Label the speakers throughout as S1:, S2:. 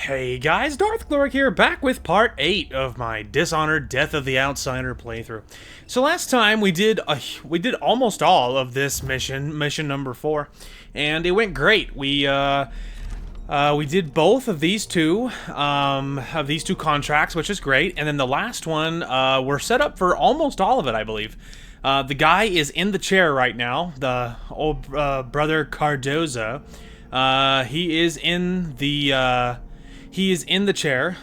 S1: Hey guys, Darth Gloric here, back with part 8 of my Dishonored Death of the Outsider playthrough. So last time we did almost all of this mission number 4, and it went great. We did both of these two contracts, which is great, and then the last one, we're set up for almost all of it, I believe. The guy is in the chair right now, the old brother Cardoza. He is in the chair,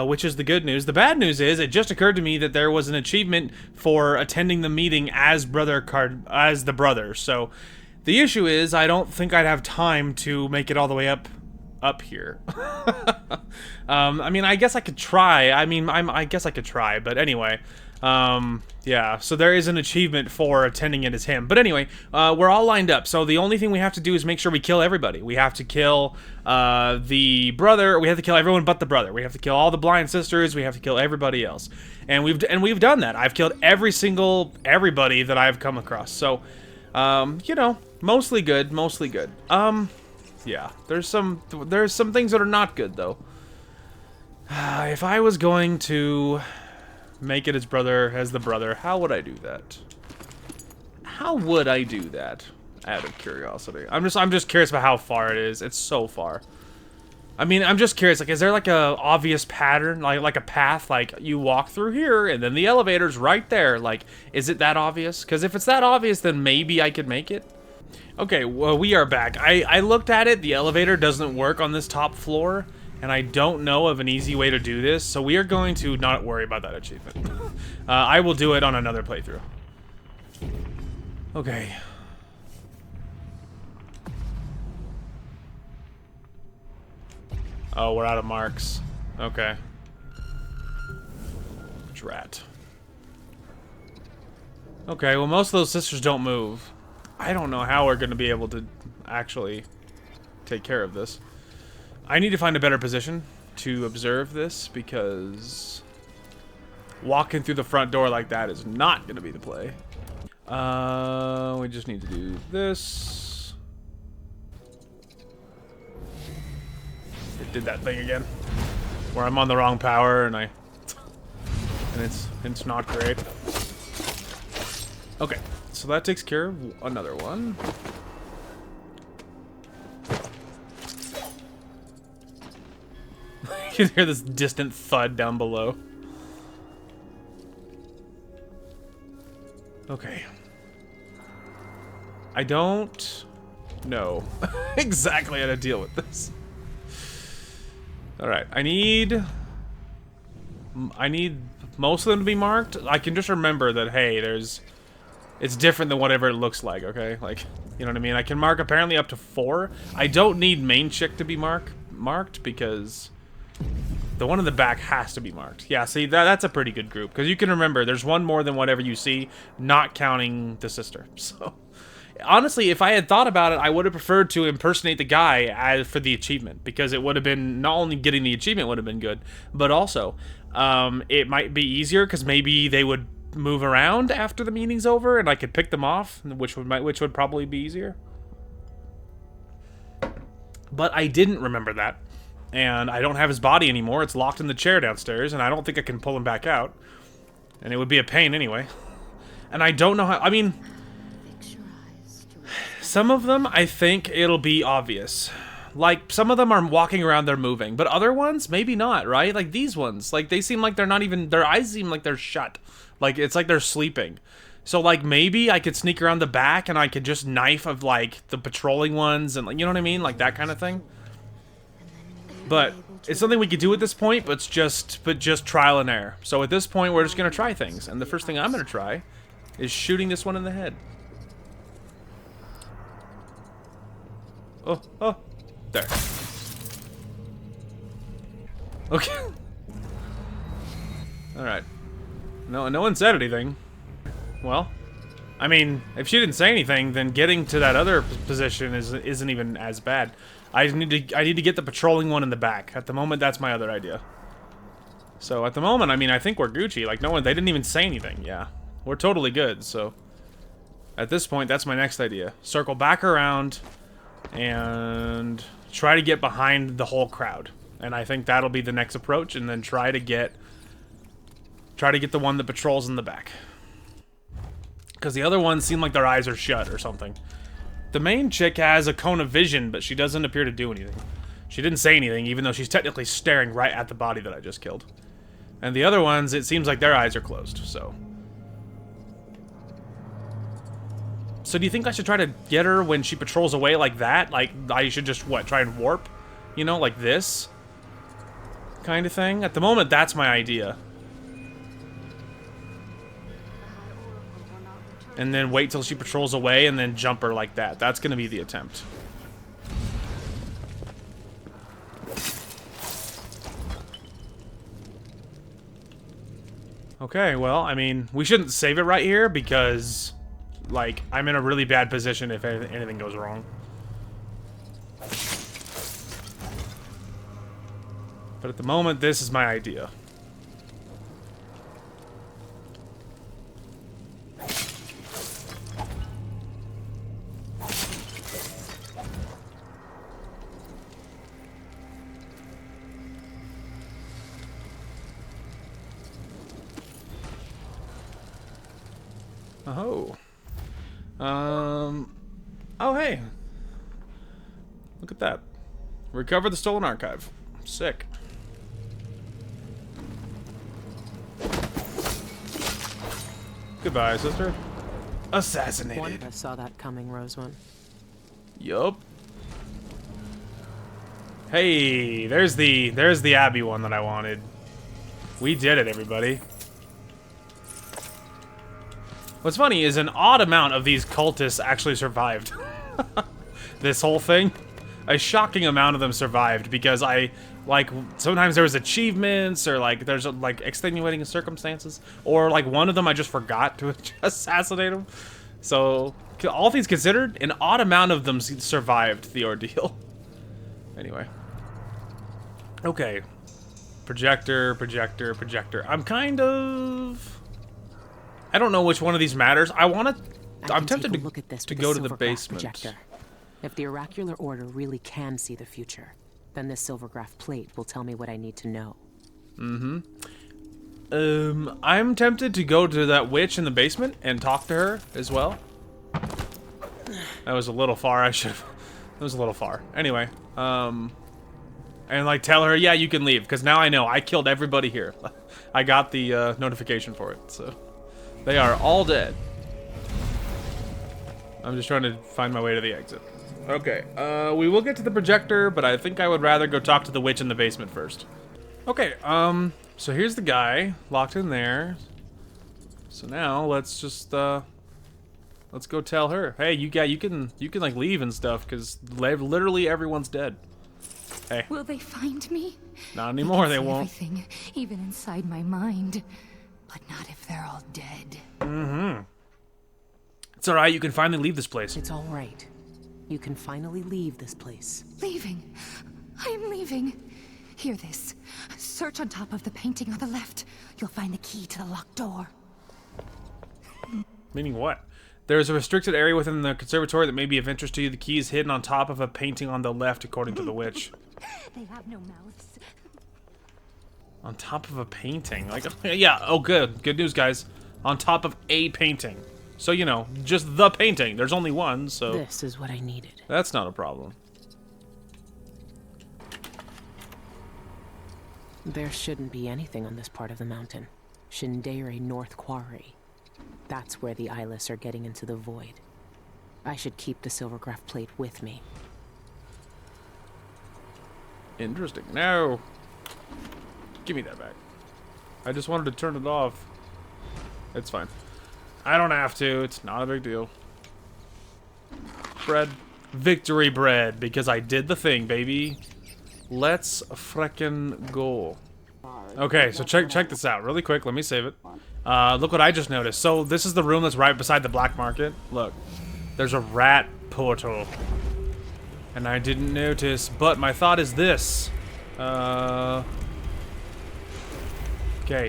S1: which is the good news. The bad news is, it just occurred to me that there was an achievement for attending the meeting as the brother. So, the issue is, I don't think I'd have time to make it all the way up here. I mean, I guess I could try. I guess I could try, but anyway. Yeah, so there is an achievement for attending it as him. But anyway, we're all lined up. So the only thing we have to do is make sure we kill everybody. We have to kill the brother. We have to kill everyone but the brother. We have to kill all the blind sisters. We have to kill everybody else. And we've done that. I've killed everybody that I've come across. So, you know, mostly good, mostly good. Yeah, there's some things that are not good though. If I was going to make it as the brother, how would I do that? How would I do that? Out of curiosity. I'm just curious about how far it is. It's so far. I mean, I'm just curious, like, is there like a obvious pattern, like a path, like you walk through here and then the elevator's right there? Like, is it that obvious? Because if it's that obvious, then maybe I could make it. Okay, well, we are back. I looked at it. The elevator doesn't work on this top floor, and I don't know of an easy way to do this, so we are going to not worry about that achievement. I will do it on another playthrough. Okay. Oh, we're out of marks. Okay. Drat. Okay, well, most of those sisters don't move. I don't know how we're going to be able to actually take care of this. I need to find a better position to observe this, because walking through the front door like that is not going to be the play. We just need to do this. It did that thing again, where I'm on the wrong power and it's not great. Okay, so that takes care of another one. You can hear this distant thud down below. Okay. I don't know exactly how to deal with this. Alright, I need most of them to be marked. I can just remember that, hey, it's different than whatever it looks like, okay? Like, you know what I mean? I can mark apparently up to 4. I don't need main chick to be marked because the one in the back has to be marked. Yeah, see, that's a pretty good group, because you can remember there's one more than whatever you see, not counting the sister. So, honestly, if I had thought about it, I would have preferred to impersonate the guy for the achievement, because it would have been, not only getting the achievement would have been good, but also, it might be easier, because maybe they would move around after the meeting's over, and I could pick them off, which would probably be easier. But I didn't remember that. And I don't have his body anymore. It's locked in the chair downstairs, and I don't think I can pull him back out. And it would be a pain anyway. And I don't know how... I mean, some of them, I think it'll be obvious. Like, some of them are walking around, they're moving. But other ones, maybe not, right? Like, these ones. Like, they seem like they're not even... Their eyes seem like they're shut. Like, it's like they're sleeping. So, like, maybe I could sneak around the back, and I could just knife of, like, the patrolling ones, and, like, you know what I mean? Like, that kind of thing. But it's something we could do at this point, but just trial and error. So at this point, we're just gonna try things, and the first thing I'm gonna try is shooting this one in the head. Oh, there. Okay. All right. No one said anything. Well, I mean, if she didn't say anything, then getting to that other position isn't even as bad. I need to get the patrolling one in the back. At the moment, that's my other idea. So at the moment, I mean, I think we're Gucci. Like, they didn't even say anything. Yeah, we're totally good. So at this point, that's my next idea. Circle back around and try to get behind the whole crowd. And I think that'll be the next approach, and then try to get the one that patrols in the back. Because the other ones seem like their eyes are shut or something. The main chick has a cone of vision, but she doesn't appear to do anything. She didn't say anything, even though she's technically staring right at the body that I just killed. And the other ones, it seems like their eyes are closed, so... So do you think I should try to get her when she patrols away like that? Like, I should just, what, try and warp? You know, like this? Kind of thing? At the moment, that's my idea. And then wait till she patrols away and then jump her like that. That's going to be the attempt. Okay, well, I mean, we shouldn't save it right here because, like, I'm in a really bad position if anything goes wrong. But at the moment, this is my idea. Oh. Oh, hey. Look at that. Recover the stolen archive. Sick. Goodbye, sister. Assassinated.
S2: One of us saw that coming, Roseman.
S1: Yup. Hey, there's the Abby one that I wanted. We did it, everybody. What's funny is an odd amount of these cultists actually survived. This whole thing. A shocking amount of them survived because sometimes there was achievements or there's extenuating circumstances, or one of them I just forgot to assassinate him. So all things considered, an odd amount of them survived the ordeal. Anyway. Okay. Projector. I'm kind of... I don't know which one of these matters. I'm tempted to go to the basement.
S2: Projector. If the oracular order really can see the future, then this silvergraph plate will tell me what I need to know.
S1: I'm tempted to go to that witch in the basement and talk to her as well. That was a little far. It was a little far. Anyway, and tell her, yeah, you can leave, because now I know I killed everybody here. I got the notification for it, so they are all dead. I'm just trying to find my way to the exit. Okay, we will get to the projector, but I think I would rather go talk to the witch in the basement first. Okay, so here's the guy locked in there. So now let's just let's go tell her, hey, you can leave and stuff, because literally everyone's dead. Hey.
S3: Will they find me?
S1: Not anymore. They won't.
S3: Everything, even inside my mind, but not if they're all dead.
S1: It's all right. You can finally leave this place.
S2: It's all right. You can finally leave this place.
S3: Leaving. I'm leaving. Hear this. Search on top of the painting on the left. You'll find the key to the locked door.
S1: Meaning what? There's a restricted area within the conservatory that may be of interest to you. The key is hidden on top of a painting on the left, according to the witch.
S3: They have no mouths.
S1: On top of a painting? Yeah, oh good. Good news, guys. On top of a painting. So, you know, just the painting. There's only one, so...
S2: This is what I needed.
S1: That's not a problem.
S2: There shouldn't be anything on this part of the mountain. Shindere North Quarry. That's where the eyeless are getting into the void. I should keep the silvergraph plate with me.
S1: Interesting. No! Give me that back. I just wanted to turn it off. It's fine. I don't have to. It's not a big deal. Bread. Victory bread. Because I did the thing, baby. Let's frickin' go. Okay, so check this out really quick. Let me save it. Look what I just noticed. So this is the room that's right beside the black market. Look. There's a rat portal. And I didn't notice. But my thought is this. Okay,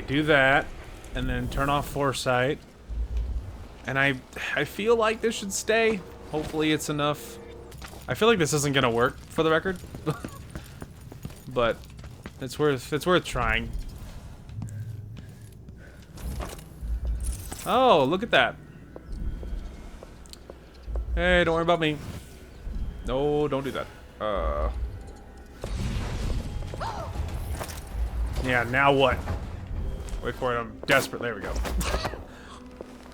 S1: do that. And then turn off foresight. And I feel like this should stay. Hopefully it's enough. I feel like this isn't gonna work, for the record. But It's worth trying. Oh, look at that. Hey, don't worry about me. No, don't do that. Yeah, now what? Wait for it, I'm desperate. There we go.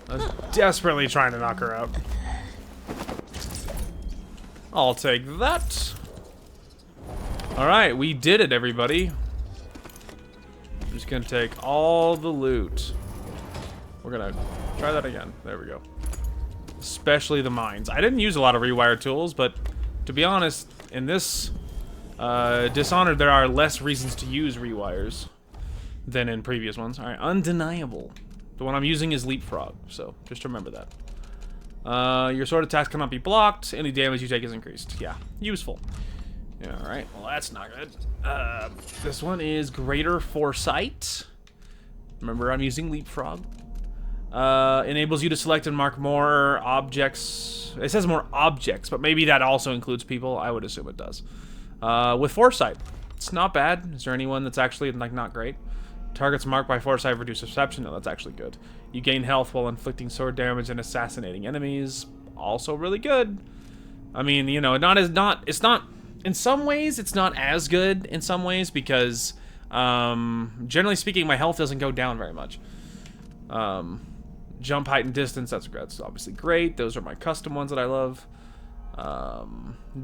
S1: I was desperately trying to knock her out. I'll take that. Alright, we did it, everybody. I'm just gonna take all the loot. We're gonna try that again. There we go. Especially the mines. I didn't use a lot of rewire tools, but to be honest, in this Dishonored, there are less reasons to use rewires than in previous ones. Alright, undeniable. The one I'm using is leapfrog, so just remember that. Your sword attacks cannot be blocked. Any damage you take is increased. Yeah, useful. Yeah, alright, well that's not good. This one is Greater Foresight. Remember, I'm using leapfrog. Enables you to select and mark more objects. It says more objects, but maybe that also includes people. I would assume it does. With Foresight, it's not bad. Is there anyone that's actually like not great? Targets marked by Foresight reduce perception. No, that's actually good. You gain health while inflicting sword damage and assassinating enemies. Also really good. I mean, you know, it's not. In some ways, it's not as good in some ways because, generally speaking, my health doesn't go down very much. Jump height and distance, that's obviously great. Those are my custom ones that I love.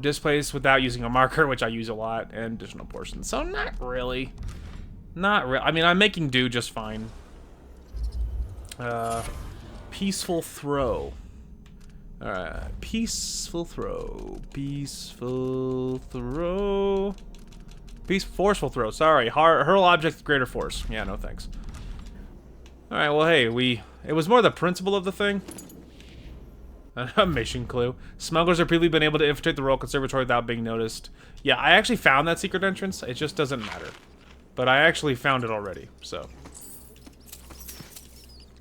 S1: Displace without using a marker, which I use a lot, and additional portions. So not really. I mean, I'm making do just fine. Peaceful throw. Alright, peaceful throw. Forceful throw, sorry. Hurl object with greater force. Yeah, no thanks. Alright, well hey, it was more the principle of the thing. A mission clue. Smugglers have previously been able to infiltrate the Royal Conservatory without being noticed. Yeah, I actually found that secret entrance. It just doesn't matter. But I actually found it already, so.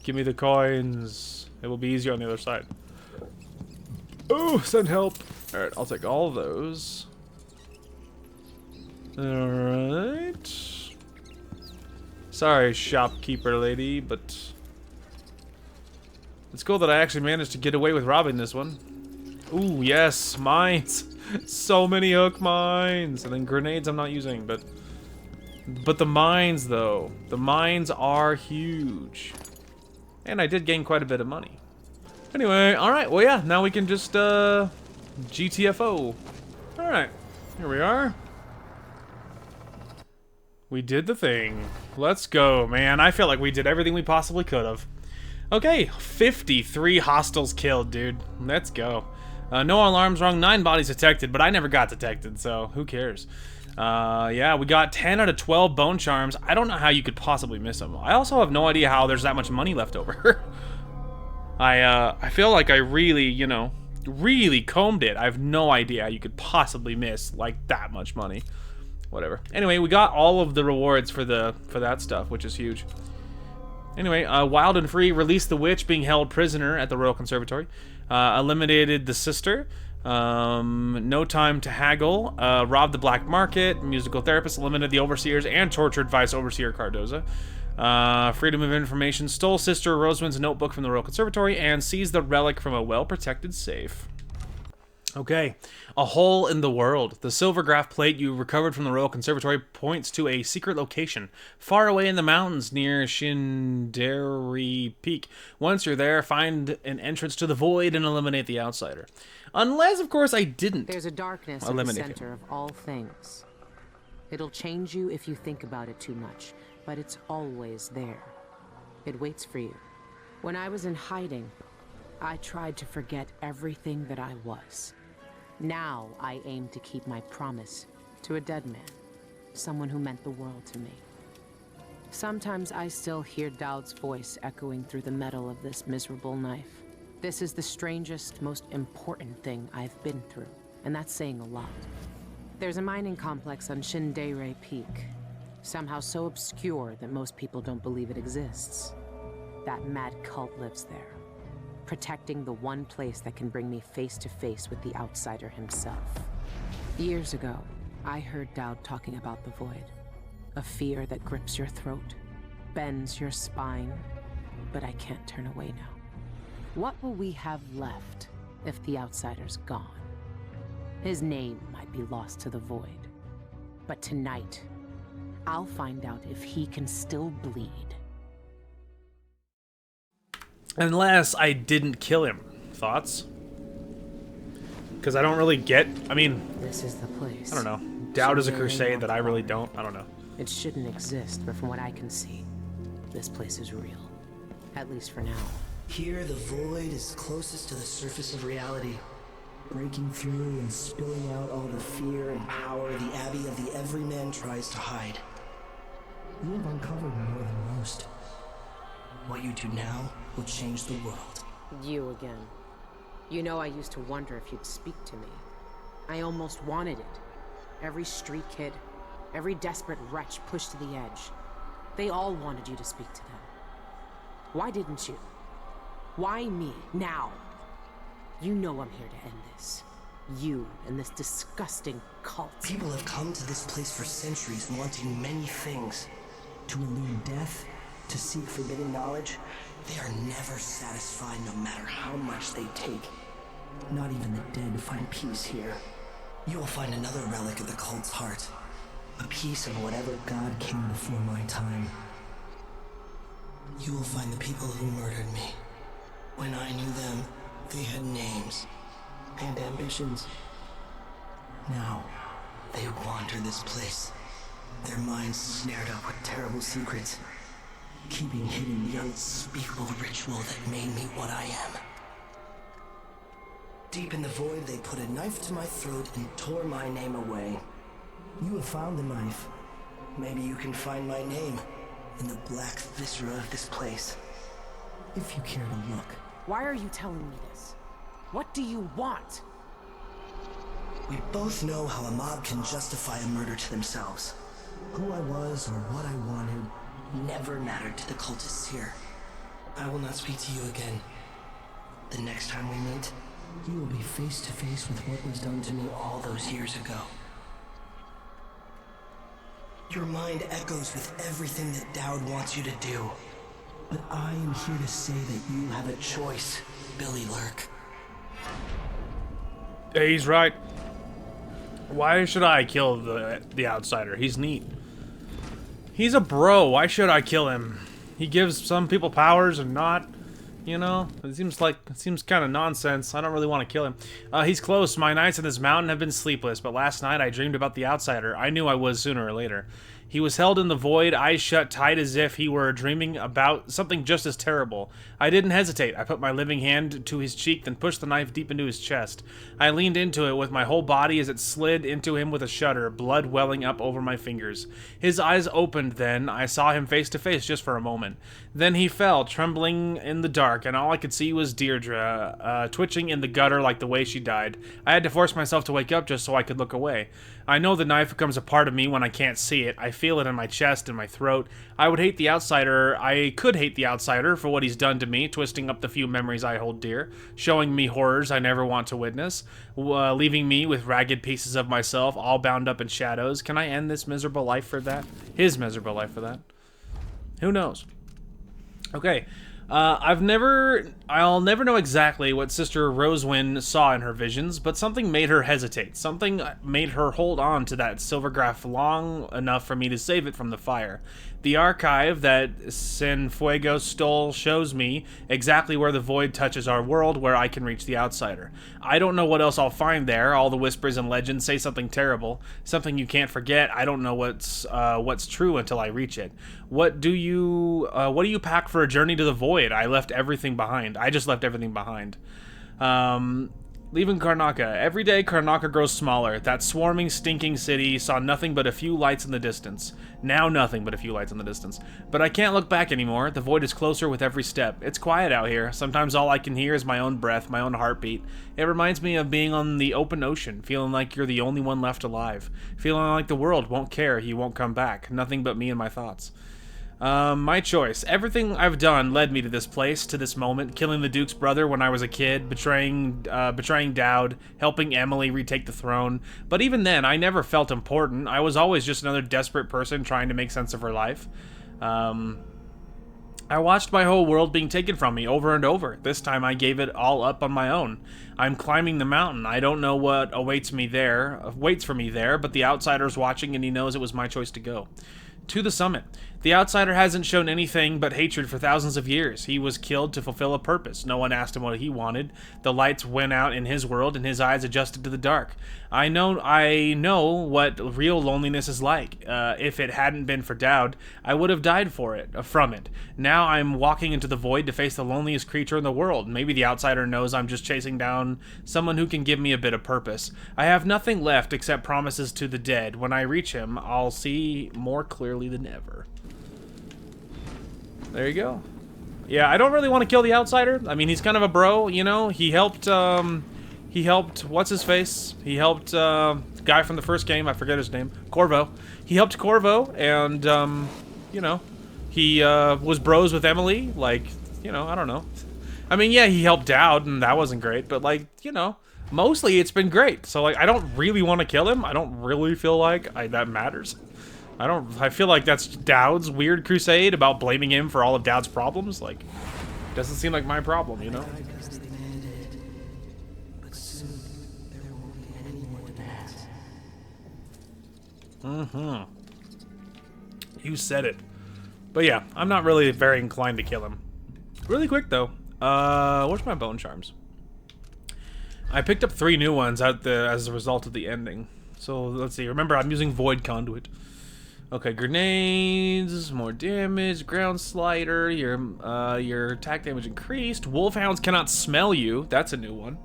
S1: Give me the coins. It will be easier on the other side. Oh, send help. Alright, I'll take all of those. Alright. Sorry, shopkeeper lady, but it's cool that I actually managed to get away with robbing this one. Ooh, yes, mines. So many hook mines. And then grenades I'm not using, but the mines, though. The mines are huge. And I did gain quite a bit of money. Anyway, alright, well yeah, now we can just, GTFO. Alright, here we are. We did the thing. Let's go, man. I feel like we did everything we possibly could have. Okay, 53 hostiles killed, dude. Let's go. No alarms rung, 9 bodies detected, but I never got detected, so who cares? Yeah, we got 10 out of 12 bone charms. I don't know how you could possibly miss them. I also have no idea how there's that much money left over. I feel like I really, you know, really combed it. I have no idea how you could possibly miss, like, that much money. Whatever. Anyway, we got all of the rewards for that stuff, which is huge. Anyway, Wild and Free released the witch being held prisoner at the Royal Conservatory. Eliminated the sister. No Time to Haggle. Robbed the black market. Musical therapist eliminated the overseers and tortured Vice Overseer Cardoza. Freedom of information. Stole Sister Rosewind's notebook from the Royal Conservatory and seized the relic from a well-protected safe. Okay, a hole in the world. The silvergraph plate you recovered from the Royal Conservatory points to a secret location far away in the mountains near Shinderi Peak. Once you're there, find an entrance to the void and eliminate the outsider. Unless, of course, I didn't.
S2: There's a darkness at the center of all things. It'll change you if you think about it too much, but it's always there. It waits for you. When I was in hiding, I tried to forget everything that I was. Now I aim to keep my promise to a dead man, someone who meant the world to me. Sometimes I still hear Dowd's voice echoing through the metal of this miserable knife. This is the strangest, most important thing I've been through, and that's saying a lot. There's a mining complex on Shinderi Peak, somehow so obscure that most people don't believe it exists. That mad cult lives there, protecting the one place that can bring me face to face with the outsider himself. Years ago, I heard Dowd talking about the void. A fear that grips your throat, bends your spine, but I can't turn away now. What will we have left if the Outsider's gone? His name might be lost to the void, but tonight, I'll find out if he can still bleed.
S1: Unless I didn't kill him. Thoughts? Because I don't really get... I mean...
S2: This is the place.
S1: I don't know. Doubt is a crusade that I really don't. I don't know.
S2: It shouldn't exist, but from what I can see, this place is real. At least for now.
S4: Here, the void is closest to the surface of reality, breaking through and spilling out all the fear and power the Abbey of the Everyman tries to hide. You have uncovered more than most. What you do now will change the world.
S2: You again. You know I used to wonder if you'd speak to me. I almost wanted it. Every street kid, every desperate wretch pushed to the edge. They all wanted you to speak to them. Why didn't you? Why me, now? You know I'm here to end this. You and this disgusting cult.
S4: People have come to this place for centuries wanting many things. To elude death, to seek forbidden knowledge. They are never satisfied no matter how much they take. Not even the dead find peace here. You will find another relic of the cult's heart. A piece of whatever god came before my time. You will find the people who murdered me. When I knew them, they had names and ambitions. Now, they wander this place, their minds snared up with terrible secrets, keeping hidden the unspeakable ritual that made me what I am. Deep in the void, they put a knife to my throat and tore my name away. You have found the knife. Maybe you can find my name in the black viscera of this place, if you care to look.
S2: Why are you telling me this? What do you want?
S4: We both know how a mob can justify a murder to themselves. Who I was or what I wanted never mattered to the cultists here. I will not speak to you again. The next time we meet, you will be face to face with what was done to me all those years ago. Your mind echoes with everything that Dowd wants you to do. But I am here to say that you have a choice, Billy Lurk.
S1: Yeah, he's right. Why should I kill the Outsider? He's neat. He's a bro. Why should I kill him? He gives some people powers and not. You know, it seems kind of nonsense. I don't really want to kill him. He's close. My nights in this mountain have been sleepless, but last night I dreamed about the Outsider. I knew I was sooner or later. He was held in the void, eyes shut tight as if he were dreaming about something just as terrible. I didn't hesitate. I put my living hand to his cheek, then pushed the knife deep into his chest. I leaned into it with my whole body as it slid into him with a shudder, blood welling up over my fingers. His eyes opened then. I saw him face to face just for a moment. Then he fell, trembling in the dark, and all I could see was Deirdre, twitching in the gutter like the way she died. I had to force myself to wake up just so I could look away. I know the knife becomes a part of me when I can't see it. I feel it in my chest and my throat. I could hate the Outsider for what he's done to me, twisting up the few memories I hold dear, showing me horrors I never want to witness, leaving me with ragged pieces of myself, all bound up in shadows. Can I end this miserable life for that? His miserable life for that? Who knows? Okay. I'll never know exactly what Sister Rosewind saw in her visions, but something made her hesitate. Something made her hold on to that silver graph long enough for me to save it from the fire. The archive that Cienfuegos stole shows me exactly where the void touches our world, where I can reach the Outsider. I don't know what else I'll find there. All the whispers and legends say something terrible, something you can't forget. I don't know what's true until I reach it. What do you pack for a journey to the void? I left everything behind. I just left everything behind. Leaving Karnaca. Every day Karnaca grows smaller. That swarming, stinking city saw nothing but a few lights in the distance. Now nothing but a few lights in the distance. But I can't look back anymore. The void is closer with every step. It's quiet out here. Sometimes all I can hear is my own breath, my own heartbeat. It reminds me of being on the open ocean, feeling like you're the only one left alive. Feeling like the world won't care, you won't come back. Nothing but me and my thoughts. My choice. Everything I've done led me to this place, to this moment. Killing the Duke's brother when I was a kid, betraying Dowd, helping Emily retake the throne. But even then, I never felt important. I was always just another desperate person trying to make sense of her life. I watched my whole world being taken from me over and over. This time I gave it all up on my own. I'm climbing the mountain. I don't know what waits for me there, but the outsider's watching and he knows it was my choice to go. To the summit. The outsider hasn't shown anything but hatred for thousands of years. He was killed to fulfill a purpose. No one asked him what he wanted. The lights went out in his world and his eyes adjusted to the dark. I know what real loneliness is like. If it hadn't been for Dowd, I would have died from it. Now I'm walking into the void to face the loneliest creature in the world. Maybe the outsider knows I'm just chasing down someone who can give me a bit of purpose. I have nothing left except promises to the dead. When I reach him, I'll see more clearly than ever. There you go. Yeah, I don't really want to kill the outsider. I mean, he's kind of a bro, you know? He helped, what's his face? He helped, guy from the first game, I forget his name, Corvo. He helped Corvo, and, you know, he, was bros with Emily, like, you know, I don't know. I mean, yeah, he helped Dowd, and that wasn't great, but, like, you know, mostly it's been great. So, like, I don't really want to kill him. I don't really feel like that matters. I feel like that's Dowd's weird crusade about blaming him for all of Dowd's problems. Like, doesn't seem like my problem, you know? You said it. But yeah, I'm not really very inclined to kill him. Really quick, though. Where's my bone charms? I picked up 3 new ones as a result of the ending. So, let's see. Remember, I'm using Void Conduit. Okay, grenades, more damage, ground slider, your attack damage increased. Wolfhounds cannot smell you. That's a new one.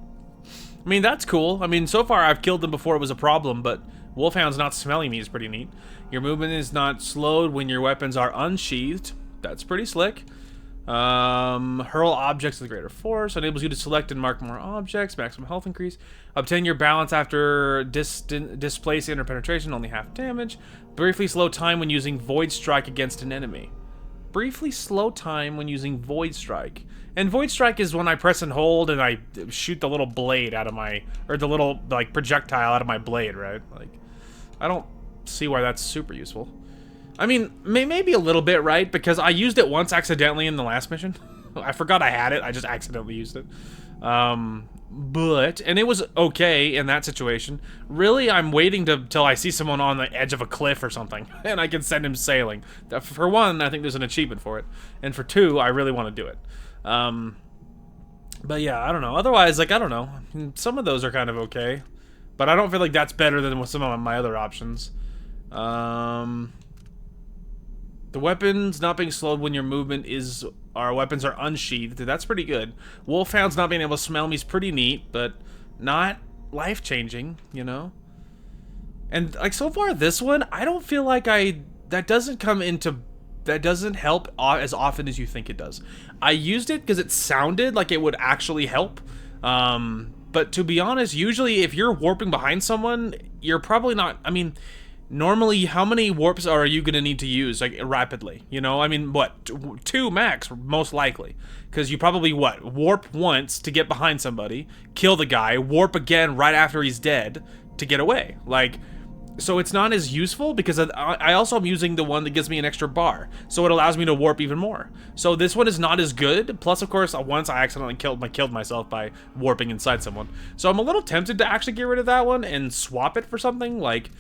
S1: I mean, that's cool. I mean, so far I've killed them before it was a problem, but Wolfhounds not smelling me is pretty neat. Your movement is not slowed when your weapons are unsheathed. That's pretty slick. Hurl objects with greater force. Enables you to select and mark more objects. Maximum health increase. Obtain your balance after displace interpenetration. Only half damage. Briefly slow time when using Void Strike against an enemy. Briefly slow time when using Void Strike. And Void Strike is when I press and hold and I shoot the little blade out of my... Or the little, like, projectile out of my blade, right? Like, I don't see why that's super useful. I mean, maybe a little bit, right? Because I used it once accidentally in the last mission. I forgot I had it. I just accidentally used it. And it was okay in that situation. Really, I'm waiting till I see someone on the edge of a cliff or something, and I can send him sailing. For one, I think there's an achievement for it. And for 2, I really want to do it. But yeah, I don't know. Otherwise, like, I don't know. Some of those are kind of okay. But I don't feel like that's better than some of my other options. The weapons not being slowed when your movement is... Our weapons are unsheathed. That's pretty good. Wolfhounds not being able to smell me is pretty neat, but not life-changing, you know? And, like, so far this one, I don't feel like that doesn't help as often as you think it does. I used it because it sounded like it would actually help. But to be honest, usually if you're warping behind someone, you're probably not... I mean... Normally, how many warps are you going to need to use, like, rapidly? You know, I mean, what? 2 max, most likely. Because you probably, warp once to get behind somebody, kill the guy, warp again right after he's dead to get away. Like, so it's not as useful because I also am using the one that gives me an extra bar. So it allows me to warp even more. So this one is not as good. Plus, of course, once I accidentally killed myself by warping inside someone. So I'm a little tempted to actually get rid of that one and swap it for something like...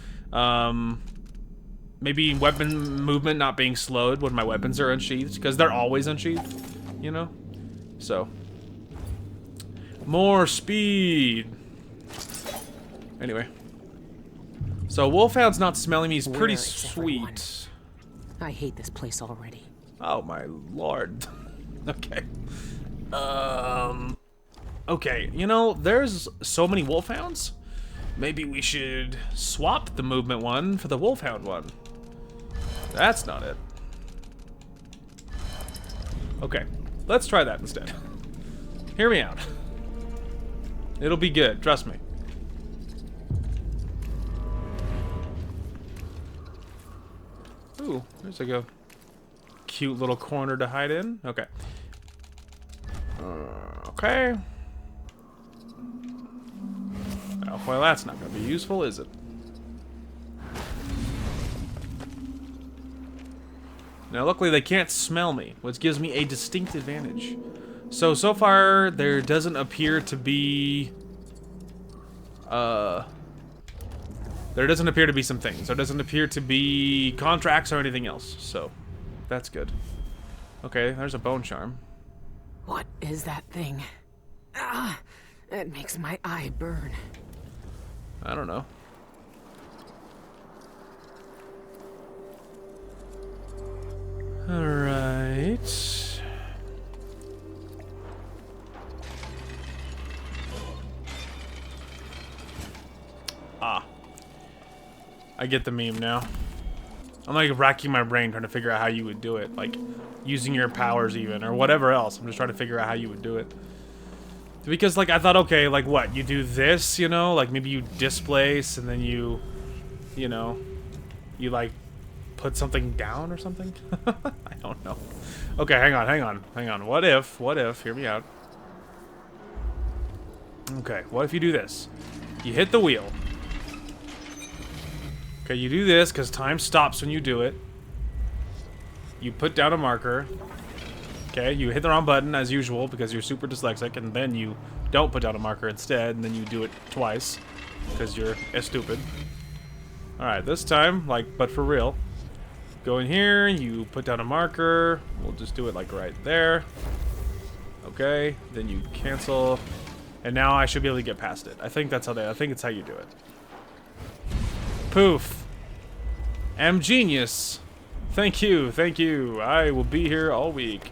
S1: maybe weapon movement not being slowed when my weapons are unsheathed, because they're always unsheathed, you know? So. More speed! Anyway. So, Wolfhound's not smelling me is pretty sweet.
S2: I hate this place already.
S1: Oh my lord. Okay. Okay, you know, there's so many Wolfhounds. Maybe we should swap the movement one for the Wolfhound one. That's not it. Okay, let's try that instead. Hear me out. It'll be good, trust me. Ooh, there's a go. cute little corner to hide in. Okay. Okay. Oh, well, that's not going to be useful, is it? Now, luckily, they can't smell me, which gives me a distinct advantage. So far, there doesn't appear to be... There doesn't appear to be some things. There doesn't appear to be contracts or anything else, so that's good. Okay, there's a bone charm.
S2: What is that thing? Ah, it makes my eye burn.
S1: I don't know. Alright. Ah. I get the meme now. I'm like racking my brain trying to figure out how you would do it. Like, using your powers even, or whatever else. I'm just trying to figure out how you would do it. Because, like, I thought, okay, like, what? You do this, you know? Like, maybe you displace, and then you know, you, like, put something down or something? I don't know. Okay, hang on. What if, hear me out. Okay, what if you do this? You hit the wheel. Okay, you do this because time stops when you do it. You put down a marker. Okay, you hit the wrong button as usual because you're super dyslexic, and then you don't put down a marker instead, and then you do it twice because you're stupid. Alright, this time, like, but for real. Go in here, you put down a marker. We'll just do it like right there. Okay, then you cancel. And now I should be able to get past it. I think that's how I think it's how you do it. Poof. Am genius. Thank you, thank you. I will be here all week.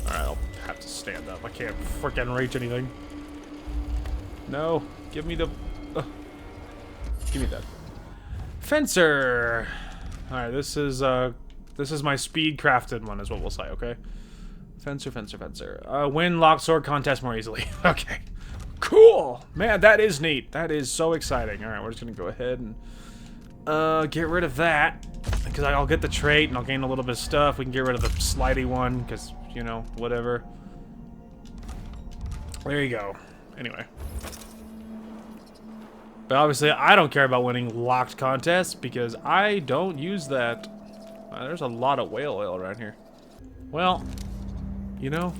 S1: Alright, I'll have to stand up. I can't frickin' reach anything. No, give me the... give me that. Fencer. Alright, this is my speed crafted one is what we'll say, okay? Fencer. Win locked sword contest more easily. Okay. Cool! Man, that is neat. That is so exciting. Alright, we're just gonna go ahead and get rid of that. Because I'll get the trait and I'll gain a little bit of stuff. We can get rid of the slidey one, because, you know, whatever. There you go. Anyway. But obviously, I don't care about winning locked contests, because I don't use that. There's a lot of whale oil around here. Well, you know...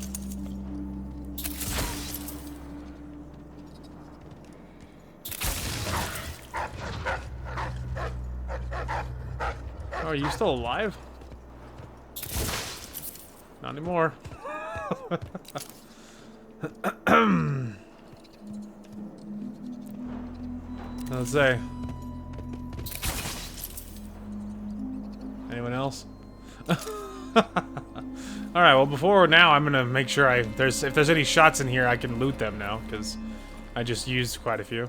S1: Oh, are you still alive? Not anymore. Let's say. Anyone else? Alright, well before now I'm gonna make sure if there's any shots in here I can loot them now, because I just used quite a few.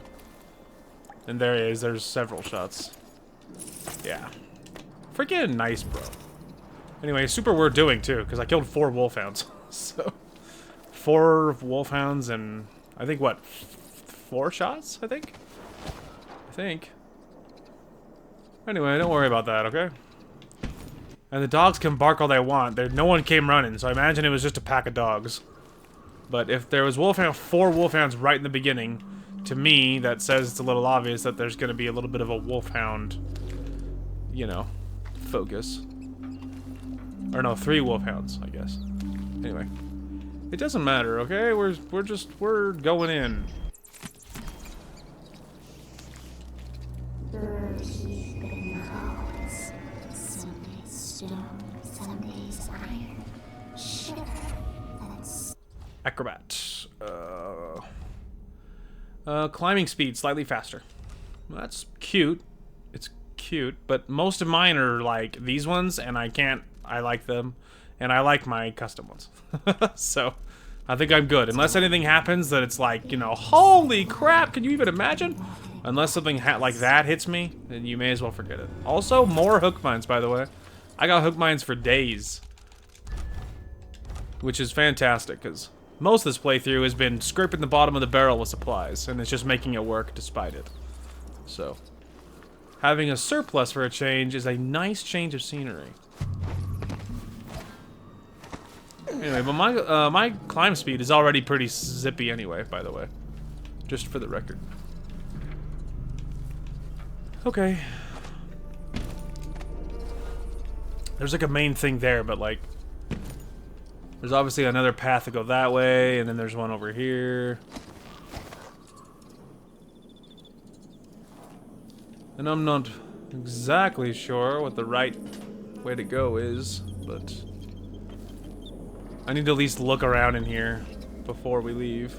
S1: And there's several shots. Yeah. Freaking nice, bro. Anyway, super worth doing too, because I killed 4 wolfhounds. So 4 wolfhounds and I think what, 4 shots, I think? Anyway, don't worry about that, okay? And the dogs can bark all they want. No one came running, so I imagine it was just a pack of dogs. But if there was 4 wolfhounds right in the beginning, to me, that says it's a little obvious that there's going to be a little bit of a wolfhound, you know, focus. Or no, 3 wolfhounds, I guess. Anyway. It doesn't matter, okay? We're going in. Acrobat. Climbing speed, slightly faster. Well, that's cute. It's cute, but most of mine are like these ones, and I like them, and I like my custom ones. So, I think I'm good. Unless anything happens that it's like, you know, holy crap, can you even imagine? Unless something like that hits me, then you may as well forget it. Also, more hook mines, by the way. I got hook mines for days. Which is fantastic, because most of this playthrough has been scraping the bottom of the barrel with supplies, and it's just making it work despite it. So. having a surplus for a change is a nice change of scenery. Anyway, but my climb speed is already pretty zippy anyway, by the way. Just for the record. Okay. There's like a main thing there, but like... There's obviously another path to go that way, and then there's one over here. And I'm not exactly sure what the right way to go is, but... I need to at least look around in here before we leave.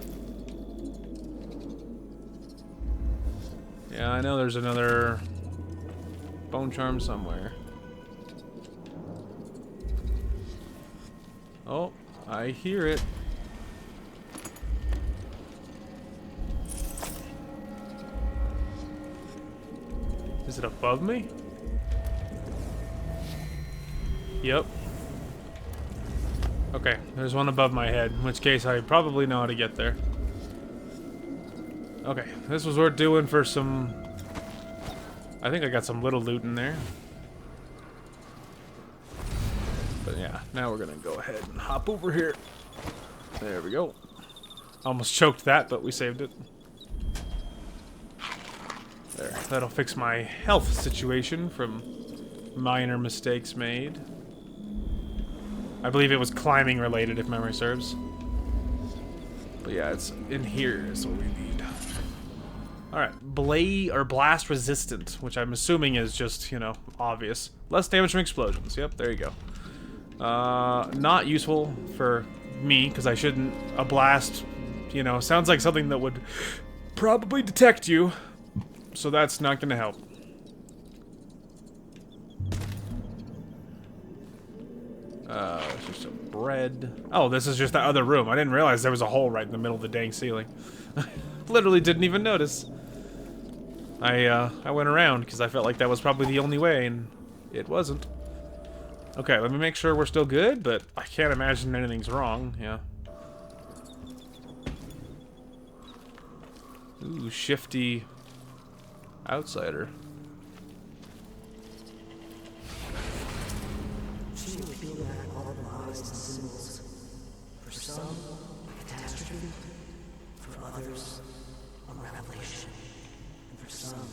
S1: Yeah, I know there's another bone charm somewhere. Oh, I hear it. Is it above me? Yep. Okay, there's one above my head, in which case I probably know how to get there. Okay, this was worth doing for some... I think I got some little loot in there. But yeah, now we're gonna go ahead and hop over here. There we go. Almost choked that, but we saved it. There, that'll fix my health situation from minor mistakes made. I believe it was climbing related, if memory serves. But yeah, it's in here is what we need. Alright, blast resistant, which I'm assuming is just, you know, obvious. Less damage from explosions. Yep, there you go. Not useful for me, because I shouldn't... A blast, you know, sounds like something that would probably detect you. So that's not gonna help. It's just some bread. Oh, this is just the other room. I didn't realize there was a hole right in the middle of the dang ceiling. Literally didn't even notice. I went around because I felt like that was probably the only way, and it wasn't. Okay, let me make sure we're still good, but I can't imagine anything's wrong. Yeah. Ooh, shifty outsider.
S4: She will feel that all lies and symbols. For some, a catastrophe. For others, a revelation. And for some,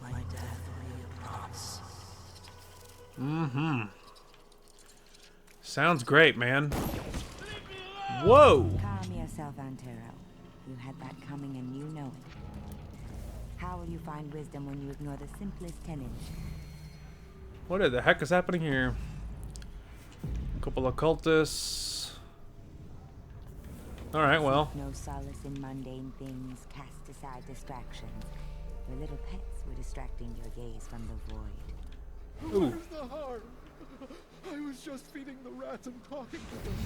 S4: my death will be a promise.
S1: Mm-hmm. Sounds great, man. Whoa!
S5: Calm yourself, Antero. You had that coming and you know it. How will you find wisdom when you ignore the simplest tenet?
S1: What the heck is happening here? A couple of cultists. Alright, well.
S5: No solace in mundane things, cast aside distractions. Your little pets were distracting your gaze from the void.
S1: Ooh.
S6: Where's the harm? I was just feeding the rats and talking to them.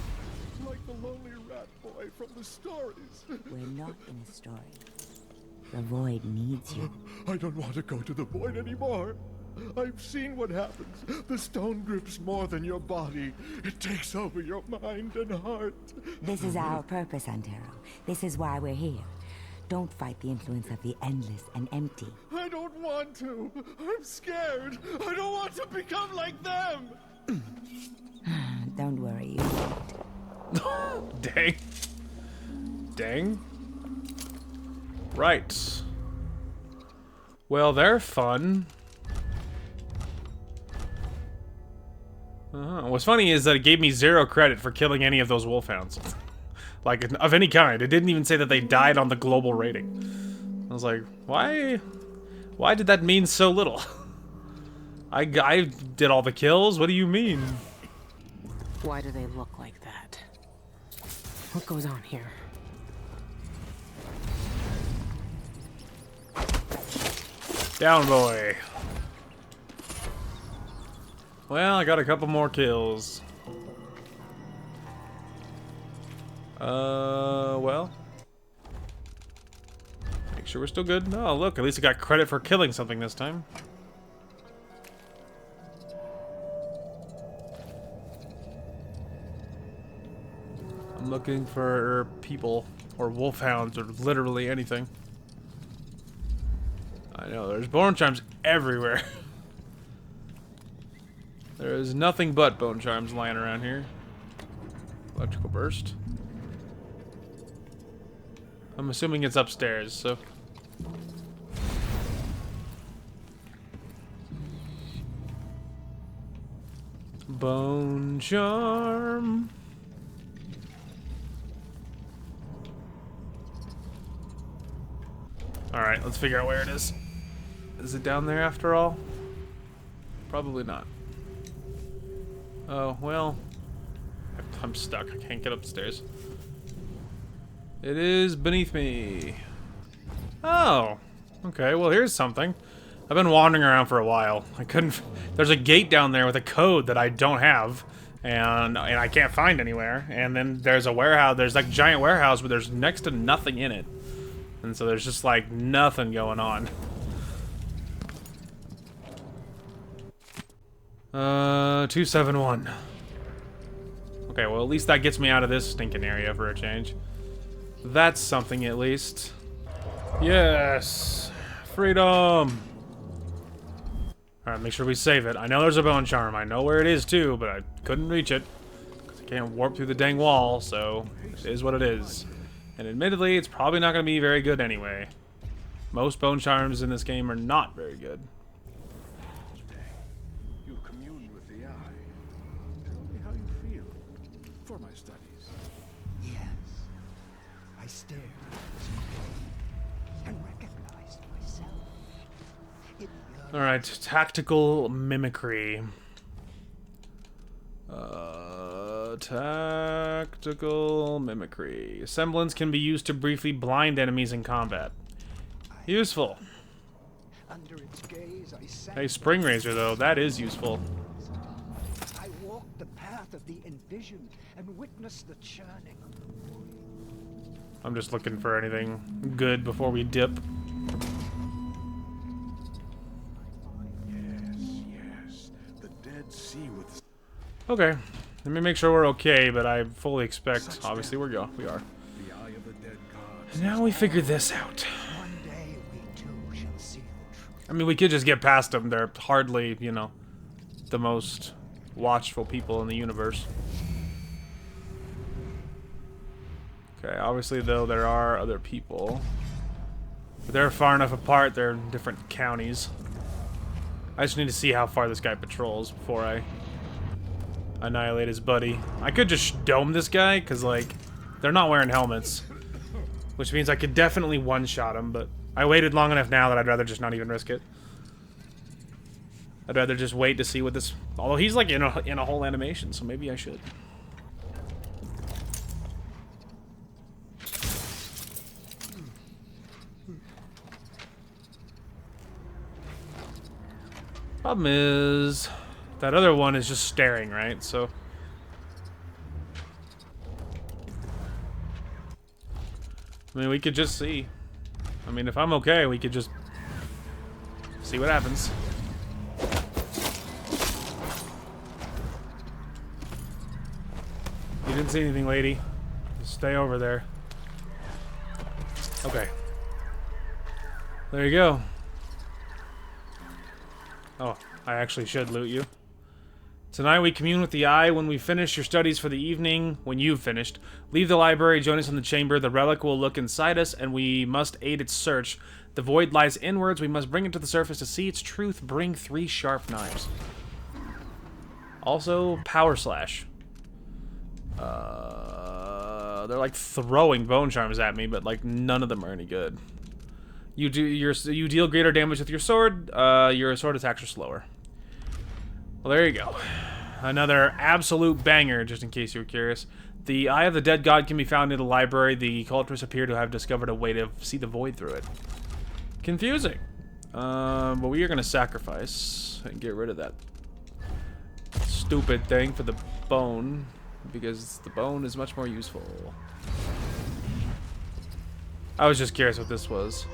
S6: Like the lonely rat boy from the stories.
S5: We're not in a story. The void needs you.
S6: I don't want to go to the void anymore. I've seen what happens. The stone grips more than your body. It takes over your mind and heart.
S5: This is our purpose, Antero. This is why we're here. Don't fight the influence of the endless and empty.
S6: I don't want to. I'm scared. I don't want to become like them.
S5: Don't worry, you won't.
S1: Dang. Dang. Right. Well, they're fun. What's funny is that it gave me 0 credit for killing any of those wolfhounds. Like, of any kind. It didn't even say that they died on the global rating. I was like, why did that mean so little? I did all the kills? What do you mean?
S2: Why do they look like that? What goes on here?
S1: Down, boy. Well, I got a couple more kills. Well. Make sure we're still good. Oh, look, at least I got credit for killing something this time. I'm looking for people, or wolfhounds, or literally anything. I know, there's bone charms everywhere. There is nothing but bone charms lying around here. Electrical burst. I'm assuming it's upstairs, so... Bone charm. Alright, let's figure out where it is. Is it down there after all? Probably not. Oh, well... I'm stuck. I can't get upstairs. It is beneath me. Oh. Okay, well here's something. I've been wandering around for a while. I couldn't... There's a gate down there with a code that I don't have. And I can't find anywhere. And then there's a warehouse. There's like a giant warehouse, but there's next to nothing in it. And so there's just like nothing going on. 271. Okay, well at least that gets me out of this stinking area for a change. That's something at least. Yes! Freedom! Alright, make sure we save it. I know there's a bone charm. I know where it is too, but I couldn't reach it. Because I can't warp through the dang wall, so it is what it is. And admittedly, it's probably not going to be very good anyway. Most bone charms in this game are not very good.
S6: You communed with the eye. Tell me how you feel for my studies.
S7: Yes. I stared and recognized myself.
S1: Alright, tactical mimicry. Tactical mimicry. Semblance can be used to briefly blind enemies in combat. Useful.
S7: Under its gaze, I sat.
S1: Hey, Spring Razor, though, that is useful.
S7: I walked the path of the envisioned and witnessed the churning.
S1: I'm just looking for anything good before we dip.
S6: Yes. The Dead Sea with...
S1: Okay, let me make sure we're okay, but I fully expect, obviously we are.
S6: The eye of the dead gods.
S1: And now we figure this out.
S7: One day we too shall see the truth.
S1: I mean, we could just get past them. They're hardly, you know, the most watchful people in the universe. Okay, obviously, though, there are other people. But they're far enough apart, they're in different counties. I just need to see how far this guy patrols before I annihilate his buddy. I could just dome this guy, because, like, they're not wearing helmets. Which means I could definitely one-shot him, but I waited long enough now that I'd rather just not even risk it. I'd rather just wait to see what this... Although he's, like, in a whole animation, so maybe I should. Problem is... that other one is just staring, right? So... I mean, we could just see. I mean, if I'm okay, we could just... see what happens. You didn't see anything, lady. Just stay over there. Okay. There you go. Oh, I actually should loot you. Tonight we commune with the Eye. When we finish your studies for the evening, when you've finished, leave the library, join us in the chamber. The relic will look inside us, and we must aid its search. The void lies inwards. We must bring it to the surface to see its truth. Bring 3 sharp knives. Also, power slash. They're like throwing bone charms at me, but like none of them are any good. You deal greater damage with your sword. Your sword attacks are slower. Well, there you go. Another absolute banger, just in case you were curious. The Eye of the Dead God can be found in the library. The cultists appear to have discovered a way to see the void through it. Confusing. But we are going to sacrifice and get rid of that stupid thing for the bone, because the bone is much more useful. I was just curious what this was.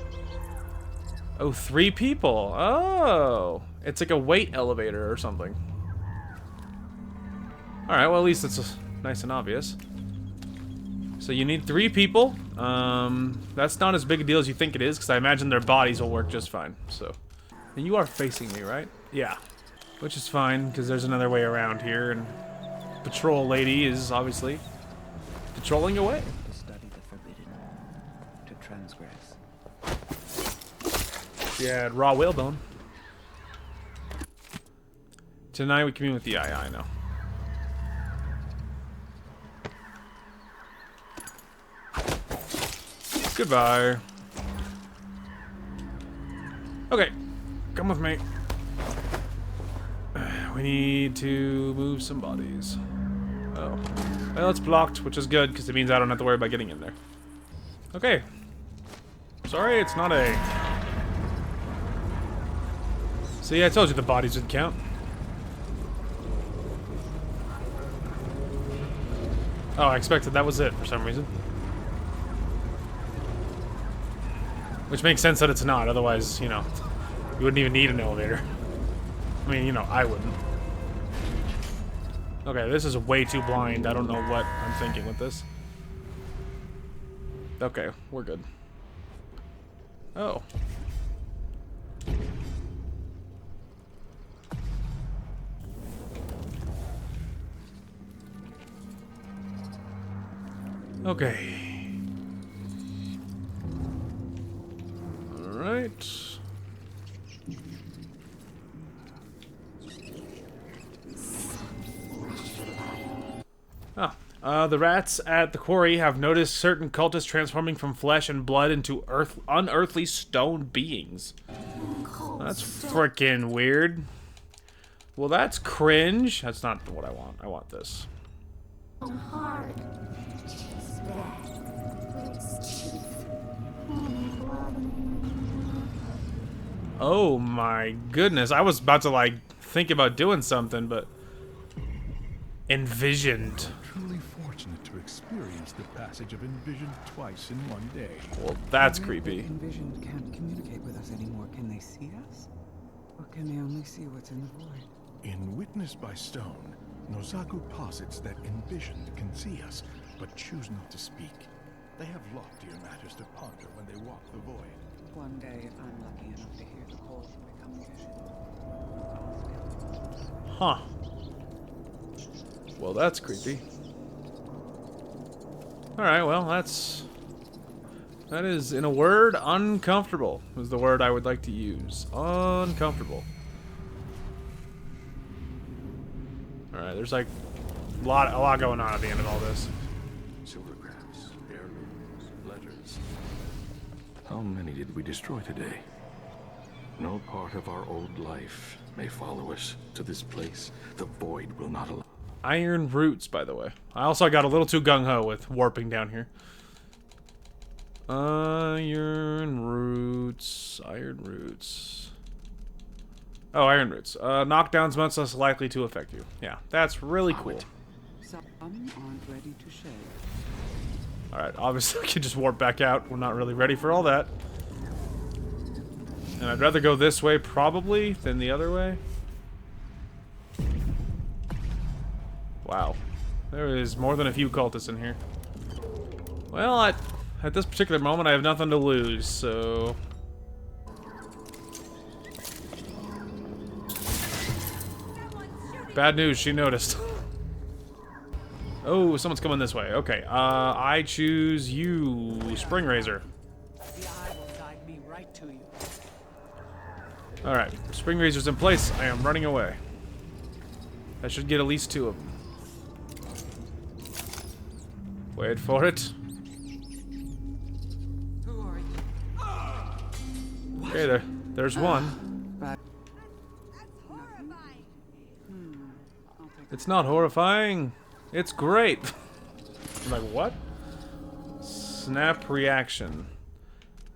S1: Oh, 3 people. Oh, it's like a weight elevator or something. Alright, well at least it's nice and obvious. So you need 3 people. That's not as big a deal as you think it is, because I imagine their bodies will work just fine. So And you are facing me, right? Yeah. Which is fine, because there's another way around here, and Patrol Lady is obviously patrolling away.
S7: To study the forbidden, to transgress.
S1: Yeah, raw whalebone. Tonight we commune with the I know. Goodbye. Okay, come with me. We need to move some bodies. Oh. Well, it's blocked, which is good, because it means I don't have to worry about getting in there. Okay. Sorry, it's not a... See, I told you the bodies would count. Oh, I expected that was it for some reason. Which makes sense that it's not, otherwise, you know, you wouldn't even need an elevator. I mean, you know, I wouldn't. Okay, this is way too blind. I don't know what I'm thinking with this. Okay, we're good. Oh. Okay. Alright. The rats at the quarry have noticed certain cultists transforming from flesh and blood into unearthly stone beings. That's frickin' weird. Well, that's cringe. That's not what I want. I want this. Oh my goodness. I was about to, like, think about doing something, but... Envisioned.
S6: Truly fortunate to experience the passage of Envisioned twice in one day.
S1: Well, that's creepy.
S8: Envisioned can't communicate with us anymore. Can they see us? Or can they only see what's in the void?
S6: In Witnessed by Stone, Nozaku posits that Envisioned can see us, but choose not to speak. They have loftier matters to ponder when they walk the void.
S8: One day, if I'm lucky enough to hear the whole become vision.
S1: Huh. Well, that's creepy. Alright, well, that is, in a word, uncomfortable, is the word I would like to use. Uncomfortable. Alright, there's like a lot going on at the end of all this.
S9: Silvergrass, heirlooms, letters. How many did we destroy today? No part of our old life may follow us to this place. The void will not allow.
S1: Iron roots, by the way. I also got a little too gung-ho with warping down here. Iron roots. Iron roots. Oh, iron roots. Knockdown's much less likely to affect you. Yeah, that's really cool.
S8: Some aren't ready to share.
S1: Alright, obviously we can just warp back out. We're not really ready for all that. And I'd rather go this way, probably, than the other way. Wow. There is more than a few cultists in here. Well, at this particular moment, I have nothing to lose, so... Bad news, she noticed. Oh, someone's coming this way. Okay, I choose you, Spring Razor.
S8: The eye will guide me right to you.
S1: Alright, Spring Razor's in place. I am running away. I should get at least 2 of them. Wait for it.
S8: Who are you?
S1: Okay, there's one.
S8: But
S1: It's not horrifying. It's great. I'm like, what? Snap reaction.